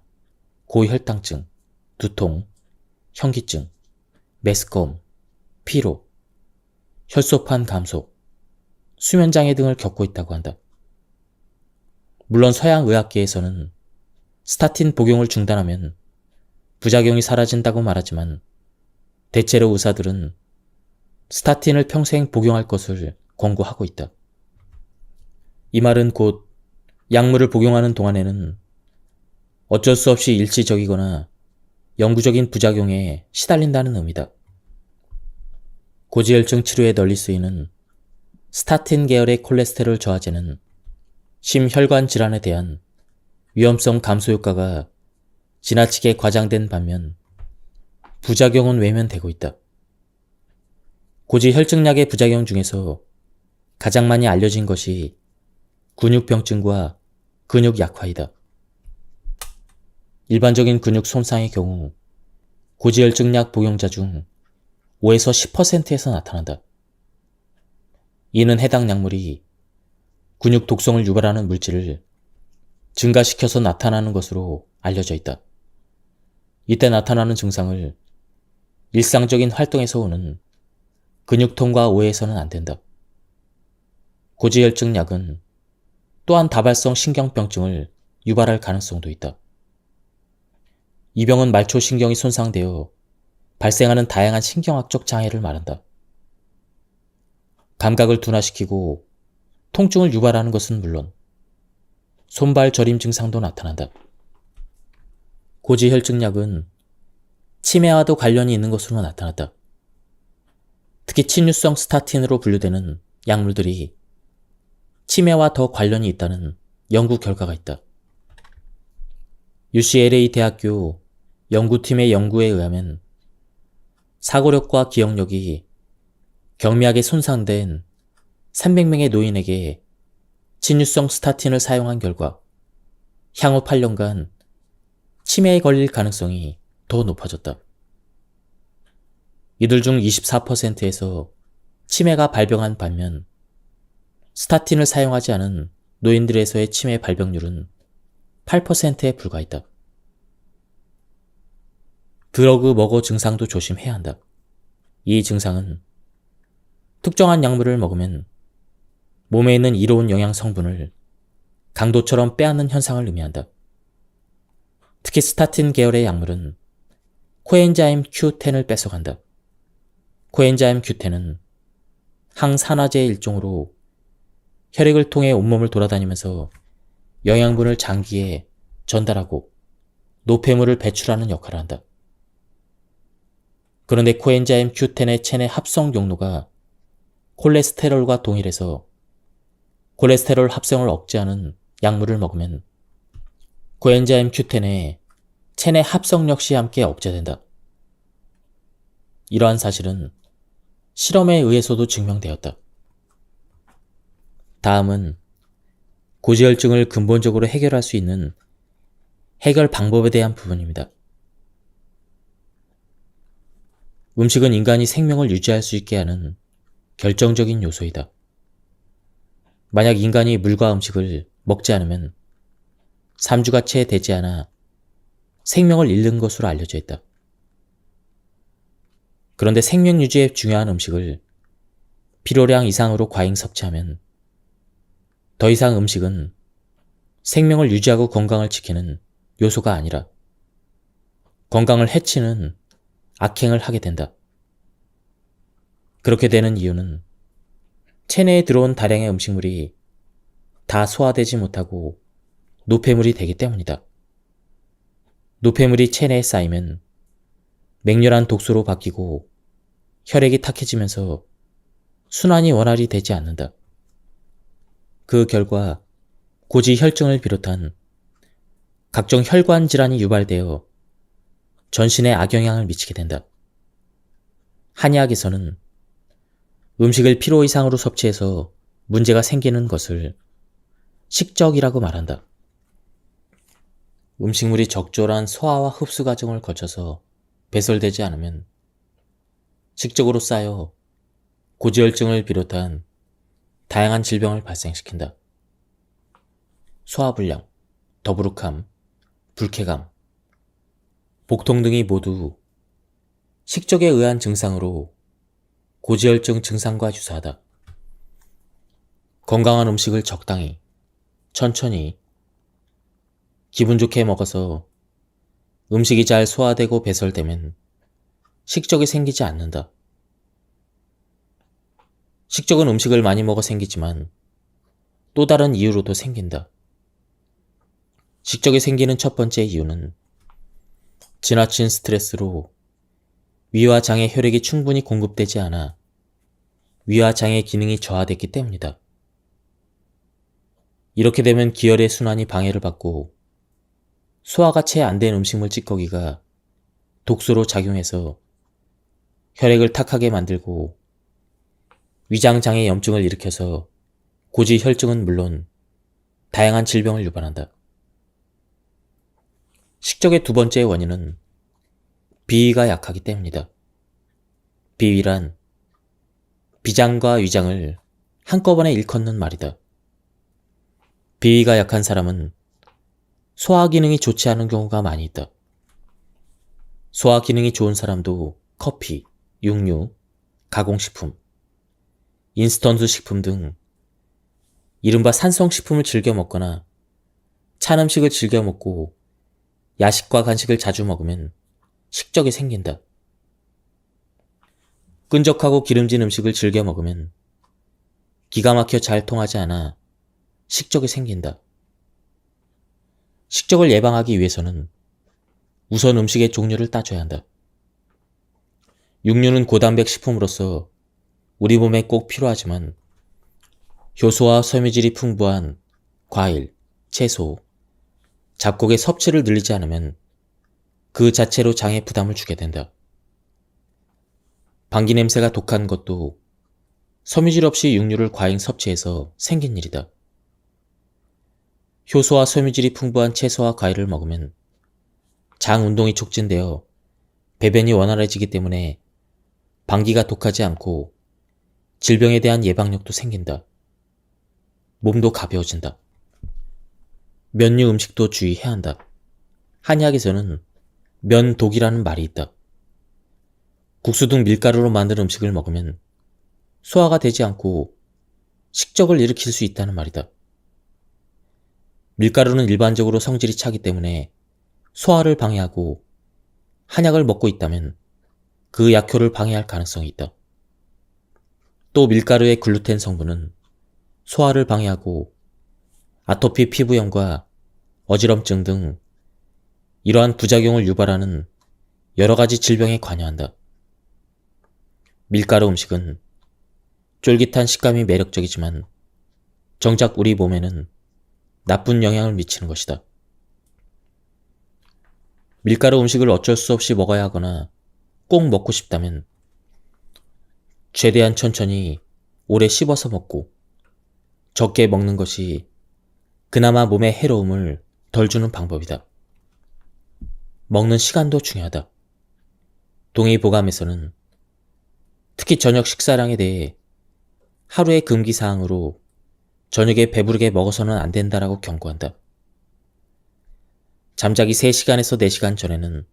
고혈당증, 두통, 현기증, 메스꺼움, 피로, 혈소판 감소, 수면장애 등을 겪고 있다고 한다. 물론 서양 의학계에서는 스타틴 복용을 중단하면 부작용이 사라진다고 말하지만 대체로 의사들은 스타틴을 평생 복용할 것을 권고하고 있다. 이 말은 곧 약물을 복용하는 동안에는 어쩔 수 없이 일시적이거나 영구적인 부작용에 시달린다는 의미다. 고지혈증 치료에 널리 쓰이는 스타틴 계열의 콜레스테롤 저하제는 심혈관 질환에 대한 위험성 감소 효과가 지나치게 과장된 반면 부작용은 외면되고 있다. 고지혈증약의 부작용 중에서 가장 많이 알려진 것이 근육병증과 근육 약화이다. 일반적인 근육 손상의 경우 고지혈증약 복용자 중 5에서 10%에서 나타난다. 이는 해당 약물이 근육 독성을 유발하는 물질을 증가시켜서 나타나는 것으로 알려져 있다. 이때 나타나는 증상을 일상적인 활동에서 오는 근육통과 오해해서는 안 된다. 고지혈증약은 또한 다발성 신경병증을 유발할 가능성도 있다. 이 병은 말초 신경이 손상되어 발생하는 다양한 신경학적 장애를 말한다. 감각을 둔화시키고 통증을 유발하는 것은 물론 손발 저림 증상도 나타난다. 고지혈증약은 치매와도 관련이 있는 것으로 나타났다. 특히 친유성 스타틴으로 분류되는 약물들이 치매와 더 관련이 있다는 연구 결과가 있다. UCLA 대학교 연구팀의 연구에 의하면 사고력과 기억력이 경미하게 손상된 300명의 노인에게 진유성 스타틴을 사용한 결과 향후 8년간 치매에 걸릴 가능성이 더 높아졌다. 이들 중 24%에서 치매가 발병한 반면 스타틴을 사용하지 않은 노인들에서의 치매 발병률은 8%에 불과했다. 드러그 먹어 증상도 조심해야 한다. 이 증상은 특정한 약물을 먹으면 몸에 있는 이로운 영양 성분을 강도처럼 빼앗는 현상을 의미한다. 특히 스타틴 계열의 약물은 코엔자임 Q10을 뺏어간다. 코엔자임 Q10은 항산화제의 일종으로 혈액을 통해 온몸을 돌아다니면서 영양분을 장기에 전달하고 노폐물을 배출하는 역할을 한다. 그런데 코엔자임 Q10의 체내 합성 용로가 콜레스테롤과 동일해서 콜레스테롤 합성을 억제하는 약물을 먹으면 코엔자임 Q10의 체내 합성 역시 함께 억제된다. 이러한 사실은 실험에 의해서도 증명되었다. 다음은 고지혈증을 근본적으로 해결할 수 있는 해결 방법에 대한 부분입니다. 음식은 인간이 생명을 유지할 수 있게 하는 결정적인 요소이다. 만약 인간이 물과 음식을 먹지 않으면 3주가 채 되지 않아 생명을 잃는 것으로 알려져 있다. 그런데 생명 유지에 중요한 음식을 필요량 이상으로 과잉 섭취하면 더 이상 음식은 생명을 유지하고 건강을 지키는 요소가 아니라 건강을 해치는 악행을 하게 된다. 그렇게 되는 이유는 체내에 들어온 다량의 음식물이 다 소화되지 못하고 노폐물이 되기 때문이다. 노폐물이 체내에 쌓이면 맹렬한 독소로 바뀌고 혈액이 탁해지면서 순환이 원활히 되지 않는다. 그 결과 고지혈증을 비롯한 각종 혈관 질환이 유발되어 전신에 악영향을 미치게 된다. 한의학에서는 음식을 필요 이상으로 섭취해서 문제가 생기는 것을 식적이라고 말한다. 음식물이 적절한 소화와 흡수 과정을 거쳐서 배설되지 않으면 식적으로 쌓여 고지혈증을 비롯한 다양한 질병을 발생시킨다. 소화불량, 더부룩함, 불쾌감, 복통 등이 모두 식적에 의한 증상으로 고지혈증 증상과 유사하다. 건강한 음식을 적당히, 천천히, 기분 좋게 먹어서 음식이 잘 소화되고 배설되면 식적이 생기지 않는다. 식적은 음식을 많이 먹어 생기지만 또 다른 이유로도 생긴다. 식적이 생기는 첫 번째 이유는 지나친 스트레스로 위와 장의 혈액이 충분히 공급되지 않아 위와 장의 기능이 저하됐기 때문이다. 이렇게 되면 기혈의 순환이 방해를 받고 소화가 채 안 된 음식물 찌꺼기가 독소로 작용해서 혈액을 탁하게 만들고 위장장애 염증을 일으켜서 고지혈증은 물론 다양한 질병을 유발한다. 식적의 두 번째 원인은 비위가 약하기 때문이다. 비위란 비장과 위장을 한꺼번에 일컫는 말이다. 비위가 약한 사람은 소화 기능이 좋지 않은 경우가 많이 있다. 소화 기능이 좋은 사람도 커피, 육류, 가공식품, 인스턴트 식품 등 이른바 산성식품을 즐겨 먹거나 찬 음식을 즐겨 먹고 야식과 간식을 자주 먹으면 식적이 생긴다. 끈적하고 기름진 음식을 즐겨 먹으면 기가 막혀 잘 통하지 않아 식적이 생긴다. 식적을 예방하기 위해서는 우선 음식의 종류를 따져야 한다. 육류는 고단백 식품으로서 우리 몸에 꼭 필요하지만 효소와 섬유질이 풍부한 과일, 채소, 잡곡의 섭취를 늘리지 않으면 그 자체로 장에 부담을 주게 된다. 방귀 냄새가 독한 것도 섬유질 없이 육류를 과잉 섭취해서 생긴 일이다. 효소와 섬유질이 풍부한 채소와 과일을 먹으면 장 운동이 촉진되어 배변이 원활해지기 때문에 방귀가 독하지 않고 질병에 대한 예방력도 생긴다. 몸도 가벼워진다. 면류 음식도 주의해야 한다. 한의학에서는 면독이라는 말이 있다. 국수 등 밀가루로 만든 음식을 먹으면 소화가 되지 않고 식적을 일으킬 수 있다는 말이다. 밀가루는 일반적으로 성질이 차기 때문에 소화를 방해하고 한약을 먹고 있다면 그 약효를 방해할 가능성이 있다. 또 밀가루의 글루텐 성분은 소화를 방해하고 아토피 피부염과 어지럼증 등 이러한 부작용을 유발하는 여러 가지 질병에 관여한다. 밀가루 음식은 쫄깃한 식감이 매력적이지만 정작 우리 몸에는 나쁜 영향을 미치는 것이다. 밀가루 음식을 어쩔 수 없이 먹어야 하거나 꼭 먹고 싶다면 최대한 천천히 오래 씹어서 먹고 적게 먹는 것이 그나마 몸에 해로움을 덜 주는 방법이다. 먹는 시간도 중요하다. 동의보감에서는 특히 저녁 식사량에 대해 하루의 금기사항으로 저녁에 배부르게 먹어서는 안 된다라고 경고한다. 잠자기 3시간에서 4시간 전에는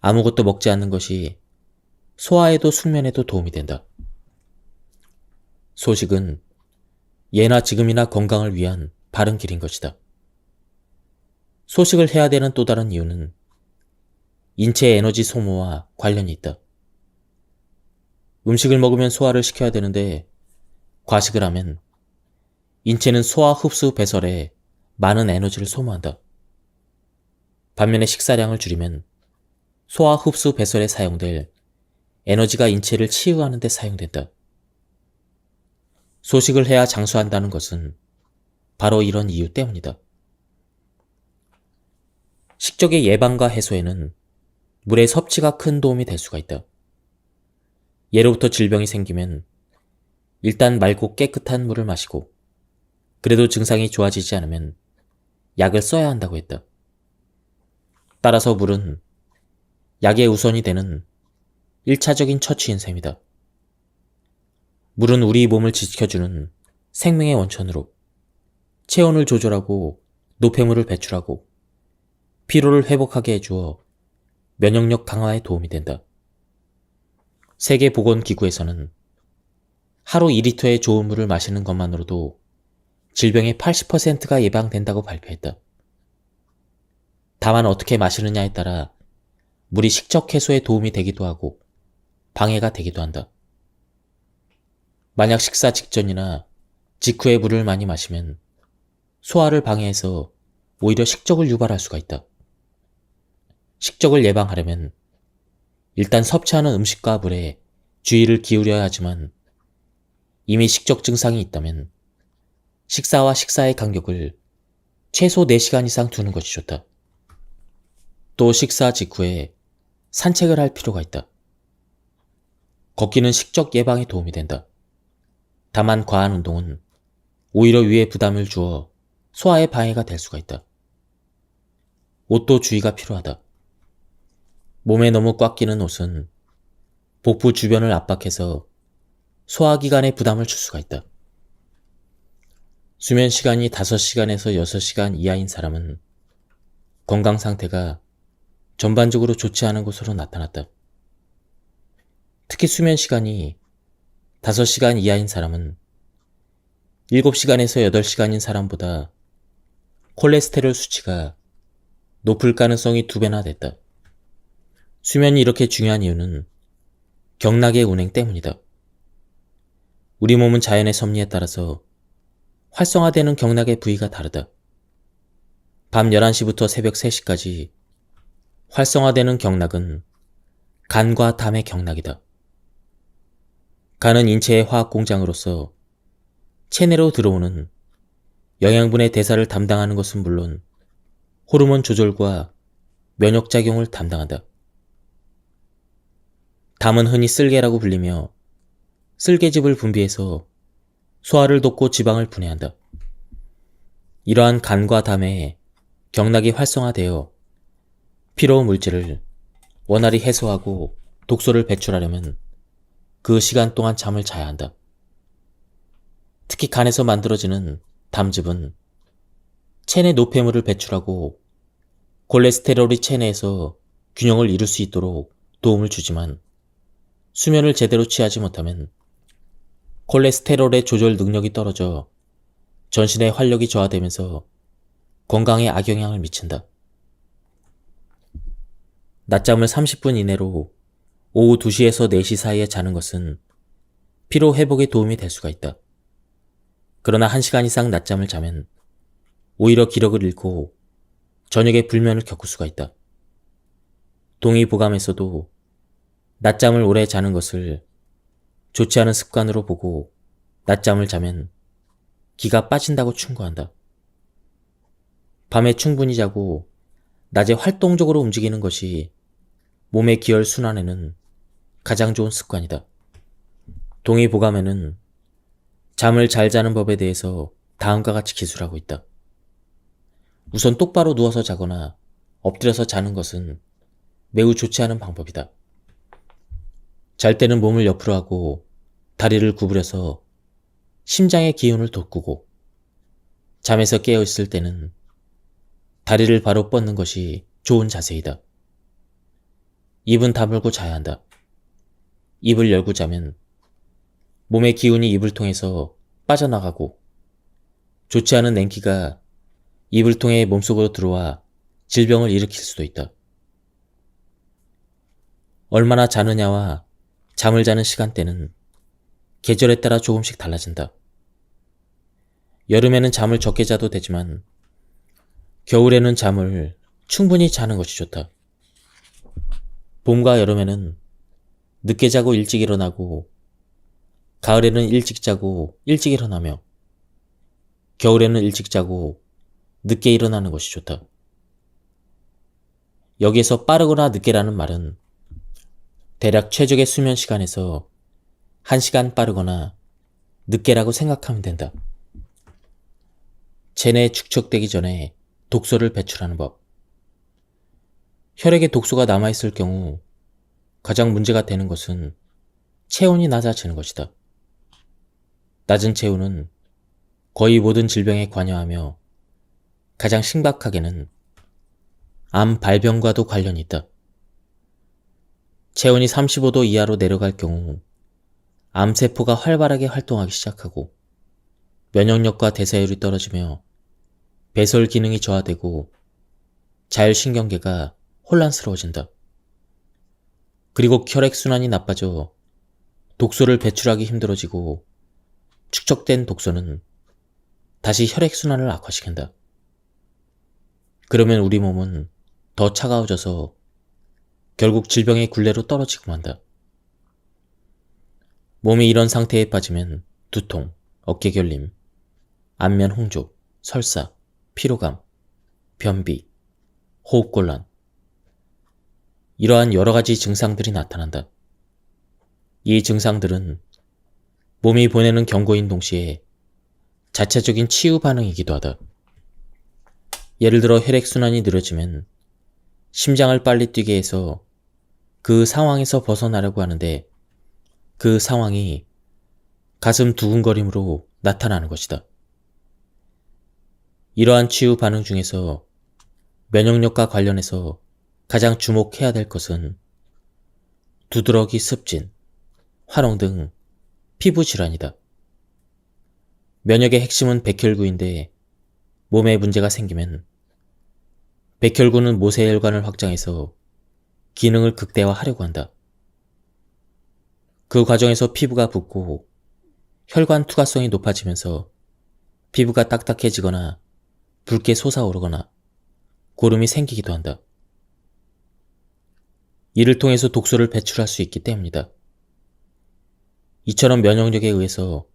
아무것도 먹지 않는 것이 소화에도 숙면에도 도움이 된다. 소식은 예나 지금이나 건강을 위한 바른 길인 것이다. 소식을 해야 되는 또 다른 이유는 인체 에너지 소모와 관련이 있다. 음식을 먹으면 소화를 시켜야 되는데 과식을 하면 인체는 소화 흡수 배설에 많은 에너지를 소모한다. 반면에 식사량을 줄이면 소화 흡수 배설에 사용될 에너지가 인체를 치유하는 데 사용된다. 소식을 해야 장수한다는 것은 바로 이런 이유 때문이다. 식적의 예방과 해소에는 물의 섭취가 큰 도움이 될 수가 있다. 예로부터 질병이 생기면 일단 맑고 깨끗한 물을 마시고 그래도 증상이 좋아지지 않으면 약을 써야 한다고 했다. 따라서 물은 약의 우선이 되는 1차적인 처치인 셈이다. 물은 우리 몸을 지켜주는 생명의 원천으로 체온을 조절하고 노폐물을 배출하고 피로를 회복하게 해주어 면역력 강화에 도움이 된다. 세계보건기구에서는 하루 2리터의 좋은 물을 마시는 것만으로도 질병의 80%가 예방된다고 발표했다. 다만 어떻게 마시느냐에 따라 물이 식적 해소에 도움이 되기도 하고 방해가 되기도 한다. 만약 식사 직전이나 직후에 물을 많이 마시면 소화를 방해해서 오히려 식적을 유발할 수가 있다. 식적을 예방하려면 일단 섭취하는 음식과 물에 주의를 기울여야 하지만 이미 식적 증상이 있다면 식사와 식사의 간격을 최소 4시간 이상 두는 것이 좋다. 또 식사 직후에 산책을 할 필요가 있다. 걷기는 식적 예방에 도움이 된다. 다만 과한 운동은 오히려 위에 부담을 주어 소화에 방해가 될 수가 있다. 옷도 주의가 필요하다. 몸에 너무 꽉 끼는 옷은 복부 주변을 압박해서 소화기관에 부담을 줄 수가 있다. 수면 시간이 5시간에서 6시간 이하인 사람은 건강 상태가 전반적으로 좋지 않은 것으로 나타났다. 특히 수면 시간이 5시간 이하인 사람은 7시간에서 8시간인 사람보다 콜레스테롤 수치가 높을 가능성이 2배나 됐다. 수면이 이렇게 중요한 이유는 경락의 운행 때문이다. 우리 몸은 자연의 섭리에 따라서 활성화되는 경락의 부위가 다르다. 밤 11시부터 새벽 3시까지 활성화되는 경락은 간과 담의 경락이다. 간은 인체의 화학 공장으로서 체내로 들어오는 영양분의 대사를 담당하는 것은 물론 호르몬 조절과 면역작용을 담당한다. 담은 흔히 쓸개라고 불리며 쓸개즙을 분비해서 소화를 돕고 지방을 분해한다. 이러한 간과 담에 경락이 활성화되어 피로 물질을 원활히 해소하고 독소를 배출하려면 그 시간 동안 잠을 자야 한다. 특히 간에서 만들어지는 담즙은 체내 노폐물을 배출하고 콜레스테롤이 체내에서 균형을 이룰 수 있도록 도움을 주지만 수면을 제대로 취하지 못하면 콜레스테롤의 조절 능력이 떨어져 전신의 활력이 저하되면서 건강에 악영향을 미친다. 낮잠을 30분 이내로 오후 2시에서 4시 사이에 자는 것은 피로 회복에 도움이 될 수가 있다. 그러나 1시간 이상 낮잠을 자면 오히려 기력을 잃고 저녁에 불면을 겪을 수가 있다. 동의보감에서도 낮잠을 오래 자는 것을 좋지 않은 습관으로 보고 낮잠을 자면 기가 빠진다고 충고한다. 밤에 충분히 자고 낮에 활동적으로 움직이는 것이 몸의 기혈 순환에는 가장 좋은 습관이다. 동의보감에는 잠을 잘 자는 법에 대해서 다음과 같이 기술하고 있다. 우선 똑바로 누워서 자거나 엎드려서 자는 것은 매우 좋지 않은 방법이다. 잘 때는 몸을 옆으로 하고 다리를 구부려서 심장의 기운을 돋구고 잠에서 깨어 있을 때는 다리를 바로 뻗는 것이 좋은 자세이다. 입은 다물고 자야 한다. 입을 열고 자면 몸의 기운이 입을 통해서 빠져나가고 좋지 않은 냉기가 입을 통해 몸속으로 들어와 질병을 일으킬 수도 있다. 얼마나 자느냐와 잠을 자는 시간대는 계절에 따라 조금씩 달라진다. 여름에는 잠을 적게 자도 되지만 겨울에는 잠을 충분히 자는 것이 좋다. 봄과 여름에는 늦게 자고 일찍 일어나고 가을에는 일찍 자고 일찍 일어나며 겨울에는 일찍 자고 늦게 일어나는 것이 좋다. 여기에서 빠르거나 늦게라는 말은 대략 최적의 수면 시간에서 1시간 빠르거나 늦게라고 생각하면 된다. 체내에 축적되기 전에 독소를 배출하는 법. 혈액에 독소가 남아있을 경우 가장 문제가 되는 것은 체온이 낮아지는 것이다. 낮은 체온은 거의 모든 질병에 관여하며 가장 심각하게는 암 발병과도 관련이 있다. 체온이 35도 이하로 내려갈 경우 암세포가 활발하게 활동하기 시작하고 면역력과 대사율이 떨어지며 배설 기능이 저하되고 자율신경계가 혼란스러워진다. 그리고 혈액순환이 나빠져 독소를 배출하기 힘들어지고 축적된 독소는 다시 혈액순환을 악화시킨다. 그러면 우리 몸은 더 차가워져서 결국 질병의 굴레로 떨어지고 만다. 몸이 이런 상태에 빠지면 두통, 어깨결림, 안면 홍조, 설사, 피로감, 변비, 호흡곤란, 이러한 여러 가지 증상들이 나타난다. 이 증상들은 몸이 보내는 경고인 동시에 자체적인 치유 반응이기도 하다. 예를 들어 혈액순환이 느려지면 심장을 빨리 뛰게 해서 그 상황에서 벗어나려고 하는데 그 상황이 가슴 두근거림으로 나타나는 것이다. 이러한 치유 반응 중에서 면역력과 관련해서 가장 주목해야 될 것은 두드러기 습진, 화농 등 피부 질환이다. 면역의 핵심은 백혈구인데 몸에 문제가 생기면 백혈구는 모세혈관을 확장해서 기능을 극대화하려고 한다. 그 과정에서 피부가 붓고 혈관 투과성이 높아지면서 피부가 딱딱해지거나 붉게 솟아오르거나 고름이 생기기도 한다. 이를 통해서 독소를 배출할 수 있기 때문이다. 이처럼 면역력에 의해서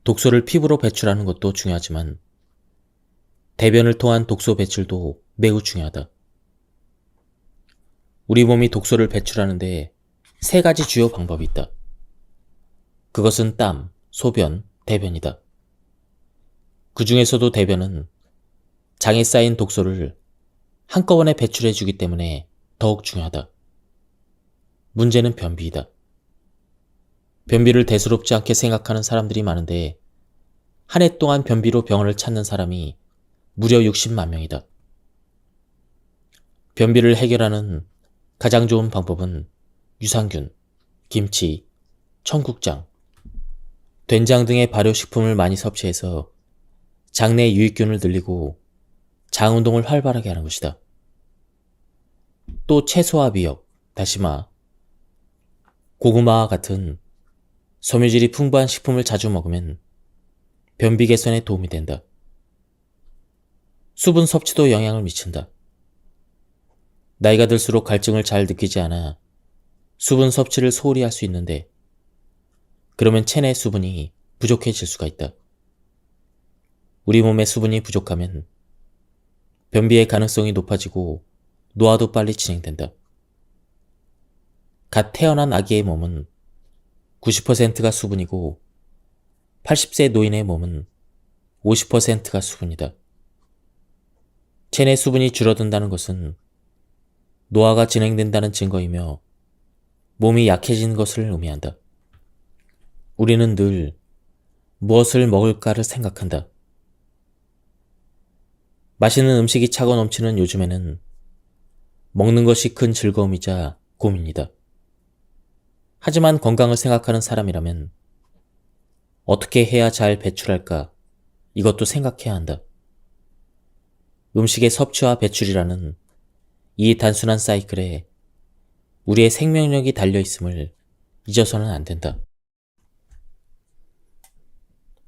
독소를 피부로 배출하는 것도 중요하지만 대변을 통한 독소 배출도 매우 중요하다. 우리 몸이 독소를 배출하는데 세 가지 주요 방법이 있다. 그것은 땀, 소변, 대변이다. 그 중에서도 대변은 장에 쌓인 독소를 한꺼번에 배출해주기 때문에 더욱 중요하다. 문제는 변비이다. 변비를 대수롭지 않게 생각하는 사람들이 많은데 한 해 동안 변비로 병원을 찾는 사람이 무려 60만 명이다. 변비를 해결하는 가장 좋은 방법은 유산균, 김치, 청국장, 된장 등의 발효식품을 많이 섭취해서 장내 유익균을 늘리고 장 운동을 활발하게 하는 것이다. 또 채소와 미역, 다시마, 고구마와 같은 섬유질이 풍부한 식품을 자주 먹으면 변비 개선에 도움이 된다. 수분 섭취도 영향을 미친다. 나이가 들수록 갈증을 잘 느끼지 않아 수분 섭취를 소홀히 할 수 있는데 그러면 체내 수분이 부족해질 수가 있다. 우리 몸에 수분이 부족하면 변비의 가능성이 높아지고 노화도 빨리 진행된다. 갓 태어난 아기의 몸은 90%가 수분이고 80세 노인의 몸은 50%가 수분이다. 체내 수분이 줄어든다는 것은 노화가 진행된다는 증거이며 몸이 약해진 것을 의미한다. 우리는 늘 무엇을 먹을까를 생각한다. 맛있는 음식이 차고 넘치는 요즘에는 먹는 것이 큰 즐거움이자 고민이다. 하지만 건강을 생각하는 사람이라면 어떻게 해야 잘 배출할까? 이것도 생각해야 한다. 음식의 섭취와 배출이라는 이 단순한 사이클에 우리의 생명력이 달려있음을 잊어서는 안 된다.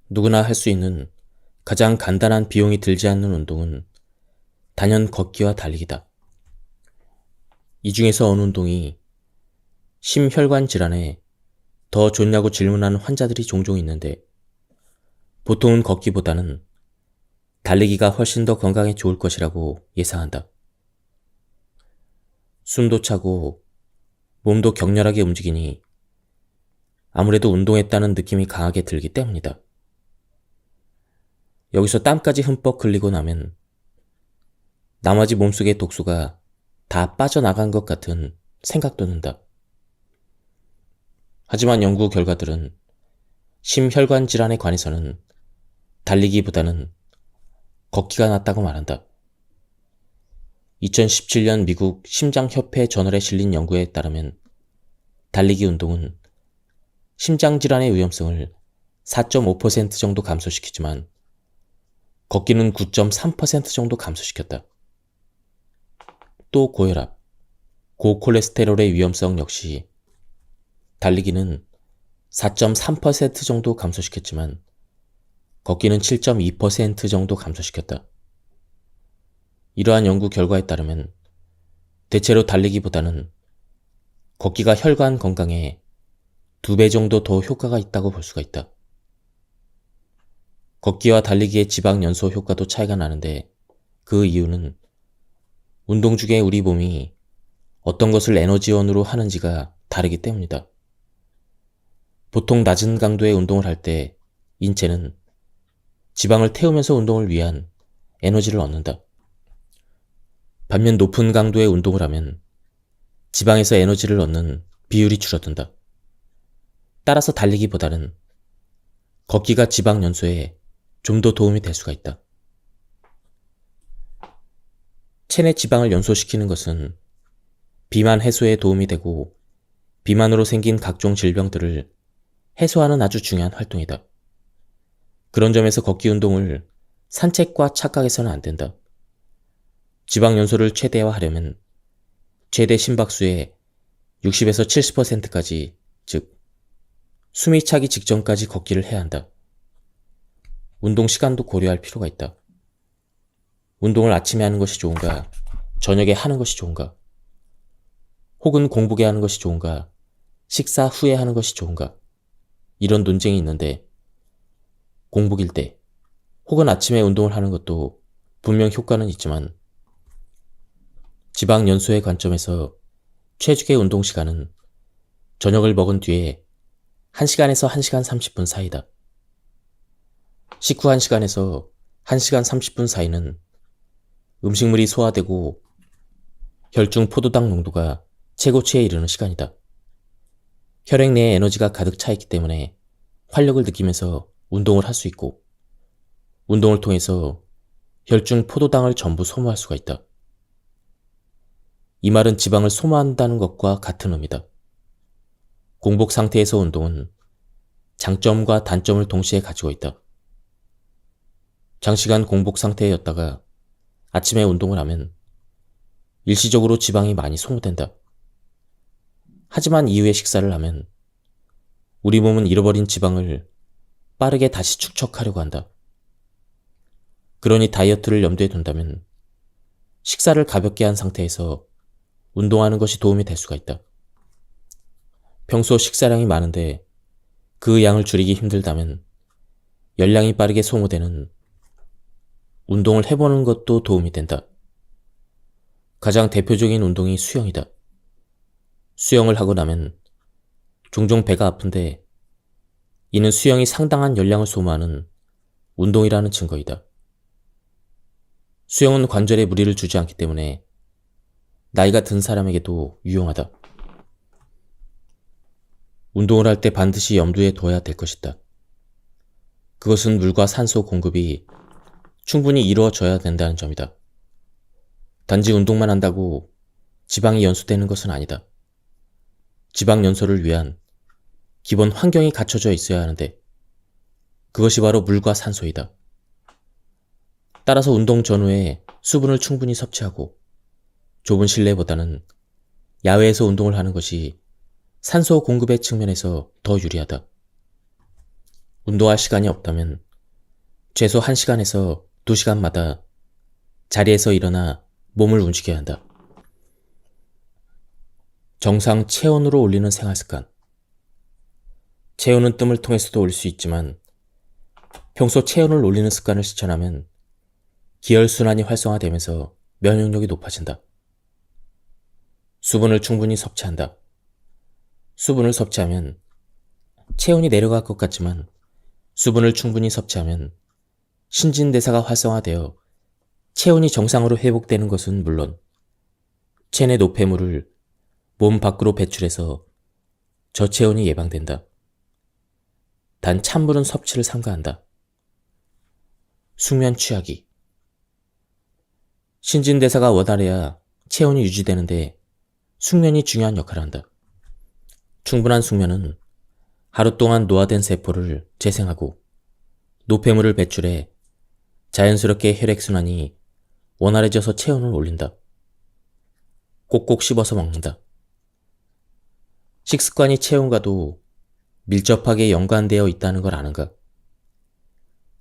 누구나 할 수 있는 가장 간단한 비용이 들지 않는 운동은 단연 걷기와 달리기다. 이 중에서 어느 운동이 심혈관 질환에 더 좋냐고 질문하는 환자들이 종종 있는데 보통은 걷기보다는 달리기가 훨씬 더 건강에 좋을 것이라고 예상한다. 숨도 차고 몸도 격렬하게 움직이니 아무래도 운동했다는 느낌이 강하게 들기 때문이다. 여기서 땀까지 흠뻑 흘리고 나면 나머지 몸속의 독소가 다 빠져나간 것 같은 생각도 든다. 하지만 연구 결과들은 심혈관 질환에 관해서는 달리기보다는 걷기가 낫다고 말한다. 2017년 미국 심장협회 저널에 실린 연구에 따르면 달리기 운동은 심장질환의 위험성을 4.5% 정도 감소시키지만 걷기는 9.3% 정도 감소시켰다. 또 고혈압, 고콜레스테롤의 위험성 역시 달리기는 4.3% 정도 감소시켰지만 걷기는 7.2% 정도 감소시켰다. 이러한 연구 결과에 따르면 대체로 달리기보다는 걷기가 혈관 건강에 2배 정도 더 효과가 있다고 볼 수가 있다. 걷기와 달리기의 지방 연소 효과도 차이가 나는데 그 이유는 운동 중에 우리 몸이 어떤 것을 에너지원으로 하는지가 다르기 때문이다. 보통 낮은 강도의 운동을 할 때 인체는 지방을 태우면서 운동을 위한 에너지를 얻는다. 반면 높은 강도의 운동을 하면 지방에서 에너지를 얻는 비율이 줄어든다. 따라서 달리기보다는 걷기가 지방 연소에 좀 더 도움이 될 수가 있다. 체내 지방을 연소시키는 것은 비만 해소에 도움이 되고 비만으로 생긴 각종 질병들을 해소하는 아주 중요한 활동이다. 그런 점에서 걷기 운동을 산책과 착각해서는 안 된다. 지방 연소를 최대화하려면 최대 심박수의 60에서 70%까지, 즉 숨이 차기 직전까지 걷기를 해야 한다. 운동 시간도 고려할 필요가 있다. 운동을 아침에 하는 것이 좋은가, 저녁에 하는 것이 좋은가, 혹은 공복에 하는 것이 좋은가, 식사 후에 하는 것이 좋은가, 이런 논쟁이 있는데 공복일 때 혹은 아침에 운동을 하는 것도 분명 효과는 있지만 지방 연소의 관점에서 최적의 운동 시간은 저녁을 먹은 뒤에 1시간에서 1시간 30분 사이다. 식후 1시간에서 1시간 30분 사이는 음식물이 소화되고 혈중 포도당 농도가 최고치에 이르는 시간이다. 혈액 내에 에너지가 가득 차 있기 때문에 활력을 느끼면서 운동을 할 수 있고 운동을 통해서 혈중 포도당을 전부 소모할 수가 있다. 이 말은 지방을 소모한다는 것과 같은 의미다. 공복 상태에서 운동은 장점과 단점을 동시에 가지고 있다. 장시간 공복 상태였다가 아침에 운동을 하면 일시적으로 지방이 많이 소모된다. 하지만 이후에 식사를 하면 우리 몸은 잃어버린 지방을 빠르게 다시 축적하려고 한다. 그러니 다이어트를 염두에 둔다면 식사를 가볍게 한 상태에서 운동하는 것이 도움이 될 수가 있다. 평소 식사량이 많은데 그 양을 줄이기 힘들다면 열량이 빠르게 소모되는 운동을 해보는 것도 도움이 된다. 가장 대표적인 운동이 수영이다. 수영을 하고 나면 종종 배가 아픈데 이는 수영이 상당한 열량을 소모하는 운동이라는 증거이다. 수영은 관절에 무리를 주지 않기 때문에 나이가 든 사람에게도 유용하다. 운동을 할 때 반드시 염두에 둬야 될 것이다. 그것은 물과 산소 공급이 충분히 이루어져야 된다는 점이다. 단지 운동만 한다고 지방이 연소되는 것은 아니다. 지방 연소를 위한 기본 환경이 갖춰져 있어야 하는데 그것이 바로 물과 산소이다. 따라서 운동 전후에 수분을 충분히 섭취하고 좁은 실내보다는 야외에서 운동을 하는 것이 산소 공급의 측면에서 더 유리하다. 운동할 시간이 없다면 최소 1시간에서 2시간마다 자리에서 일어나 몸을 움직여야 한다. 정상 체온으로 올리는 생활습관. 체온은 뜸을 통해서도 올릴 수 있지만 평소 체온을 올리는 습관을 실천하면 기혈순환이 활성화되면서 면역력이 높아진다. 수분을 충분히 섭취한다. 수분을 섭취하면 체온이 내려갈 것 같지만 수분을 충분히 섭취하면 신진대사가 활성화되어 체온이 정상으로 회복되는 것은 물론 체내 노폐물을 몸 밖으로 배출해서 저체온이 예방된다. 단 찬물은 섭취를 삼가한다. 숙면 취하기. 신진대사가 원활해야 체온이 유지되는데 숙면이 중요한 역할을 한다. 충분한 숙면은 하루 동안 노화된 세포를 재생하고 노폐물을 배출해 자연스럽게 혈액순환이 원활해져서 체온을 올린다. 꼭꼭 씹어서 먹는다. 식습관이 체온과도 밀접하게 연관되어 있다는 걸 아는가?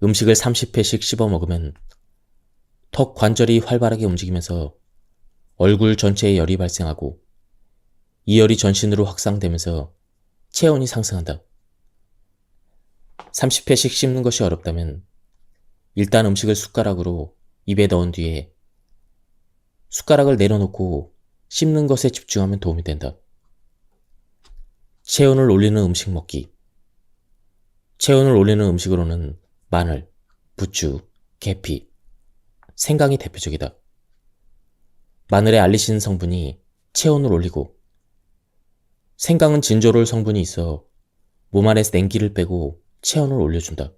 음식을 30회씩 씹어 먹으면 턱 관절이 활발하게 움직이면서 얼굴 전체에 열이 발생하고 이 열이 전신으로 확산되면서 체온이 상승한다. 30회씩 씹는 것이 어렵다면 일단 음식을 숟가락으로 입에 넣은 뒤에 숟가락을 내려놓고 씹는 것에 집중하면 도움이 된다. 체온을 올리는 음식 먹기. 체온을 올리는 음식으로는 마늘, 부추, 계피, 생강이 대표적이다. 마늘의 알리신 성분이 체온을 올리고 생강은 진저롤 성분이 있어 몸 안에서 냉기를 빼고 체온을 올려준다.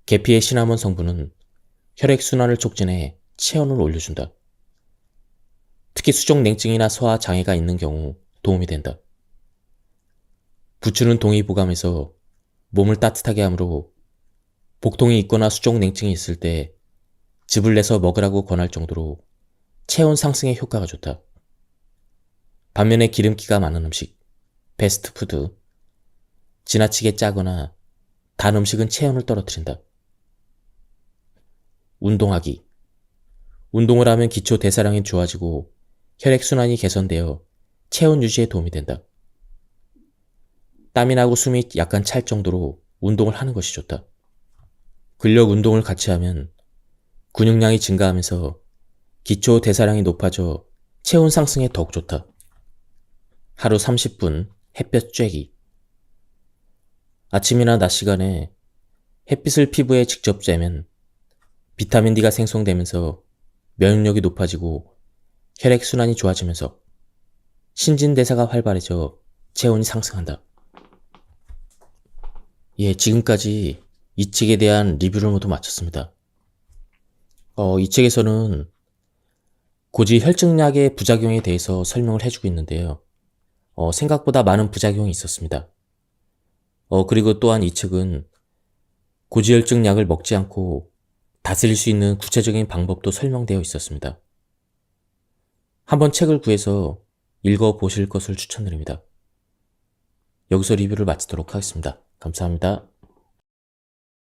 계피의 시나몬 성분은 혈액순환을 촉진해 체온을 올려준다. 특히 수족냉증이나 소화 장애가 있는 경우 도움이 된다. 부추는 동의보감에서 몸을 따뜻하게 하므로 복통이 있거나 수족냉증이 있을 때 즙을 내서 먹으라고 권할 정도로 체온 상승에 효과가 좋다. 반면에 기름기가 많은 음식, 패스트푸드, 지나치게 짜거나 단 음식은 체온을 떨어뜨린다. 운동하기. 운동을 하면 기초 대사량이 좋아지고 혈액순환이 개선되어 체온 유지에 도움이 된다. 땀이 나고 숨이 약간 찰 정도로 운동을 하는 것이 좋다. 근력 운동을 같이 하면 근육량이 증가하면서 기초 대사량이 높아져 체온 상승에 더욱 좋다. 하루 30분 햇볕 쬐기. 아침이나 낮 시간에 햇빛을 피부에 직접 쬐면 비타민 D가 생성되면서 면역력이 높아지고 혈액순환이 좋아지면서 신진대사가 활발해져 체온이 상승한다. 예, 지금까지 이 책에 대한 리뷰를 모두 마쳤습니다. 이 책에서는 고지혈증약의 부작용에 대해서 설명을 해주고 있는데요. 생각보다 많은 부작용이 있었습니다. 그리고 또한 이 책은 고지혈증약을 먹지 않고 다스릴 수 있는 구체적인 방법도 설명되어 있었습니다. 한번 책을 구해서 읽어보실 것을 추천드립니다. 여기서 리뷰를 마치도록 하겠습니다. 감사합니다.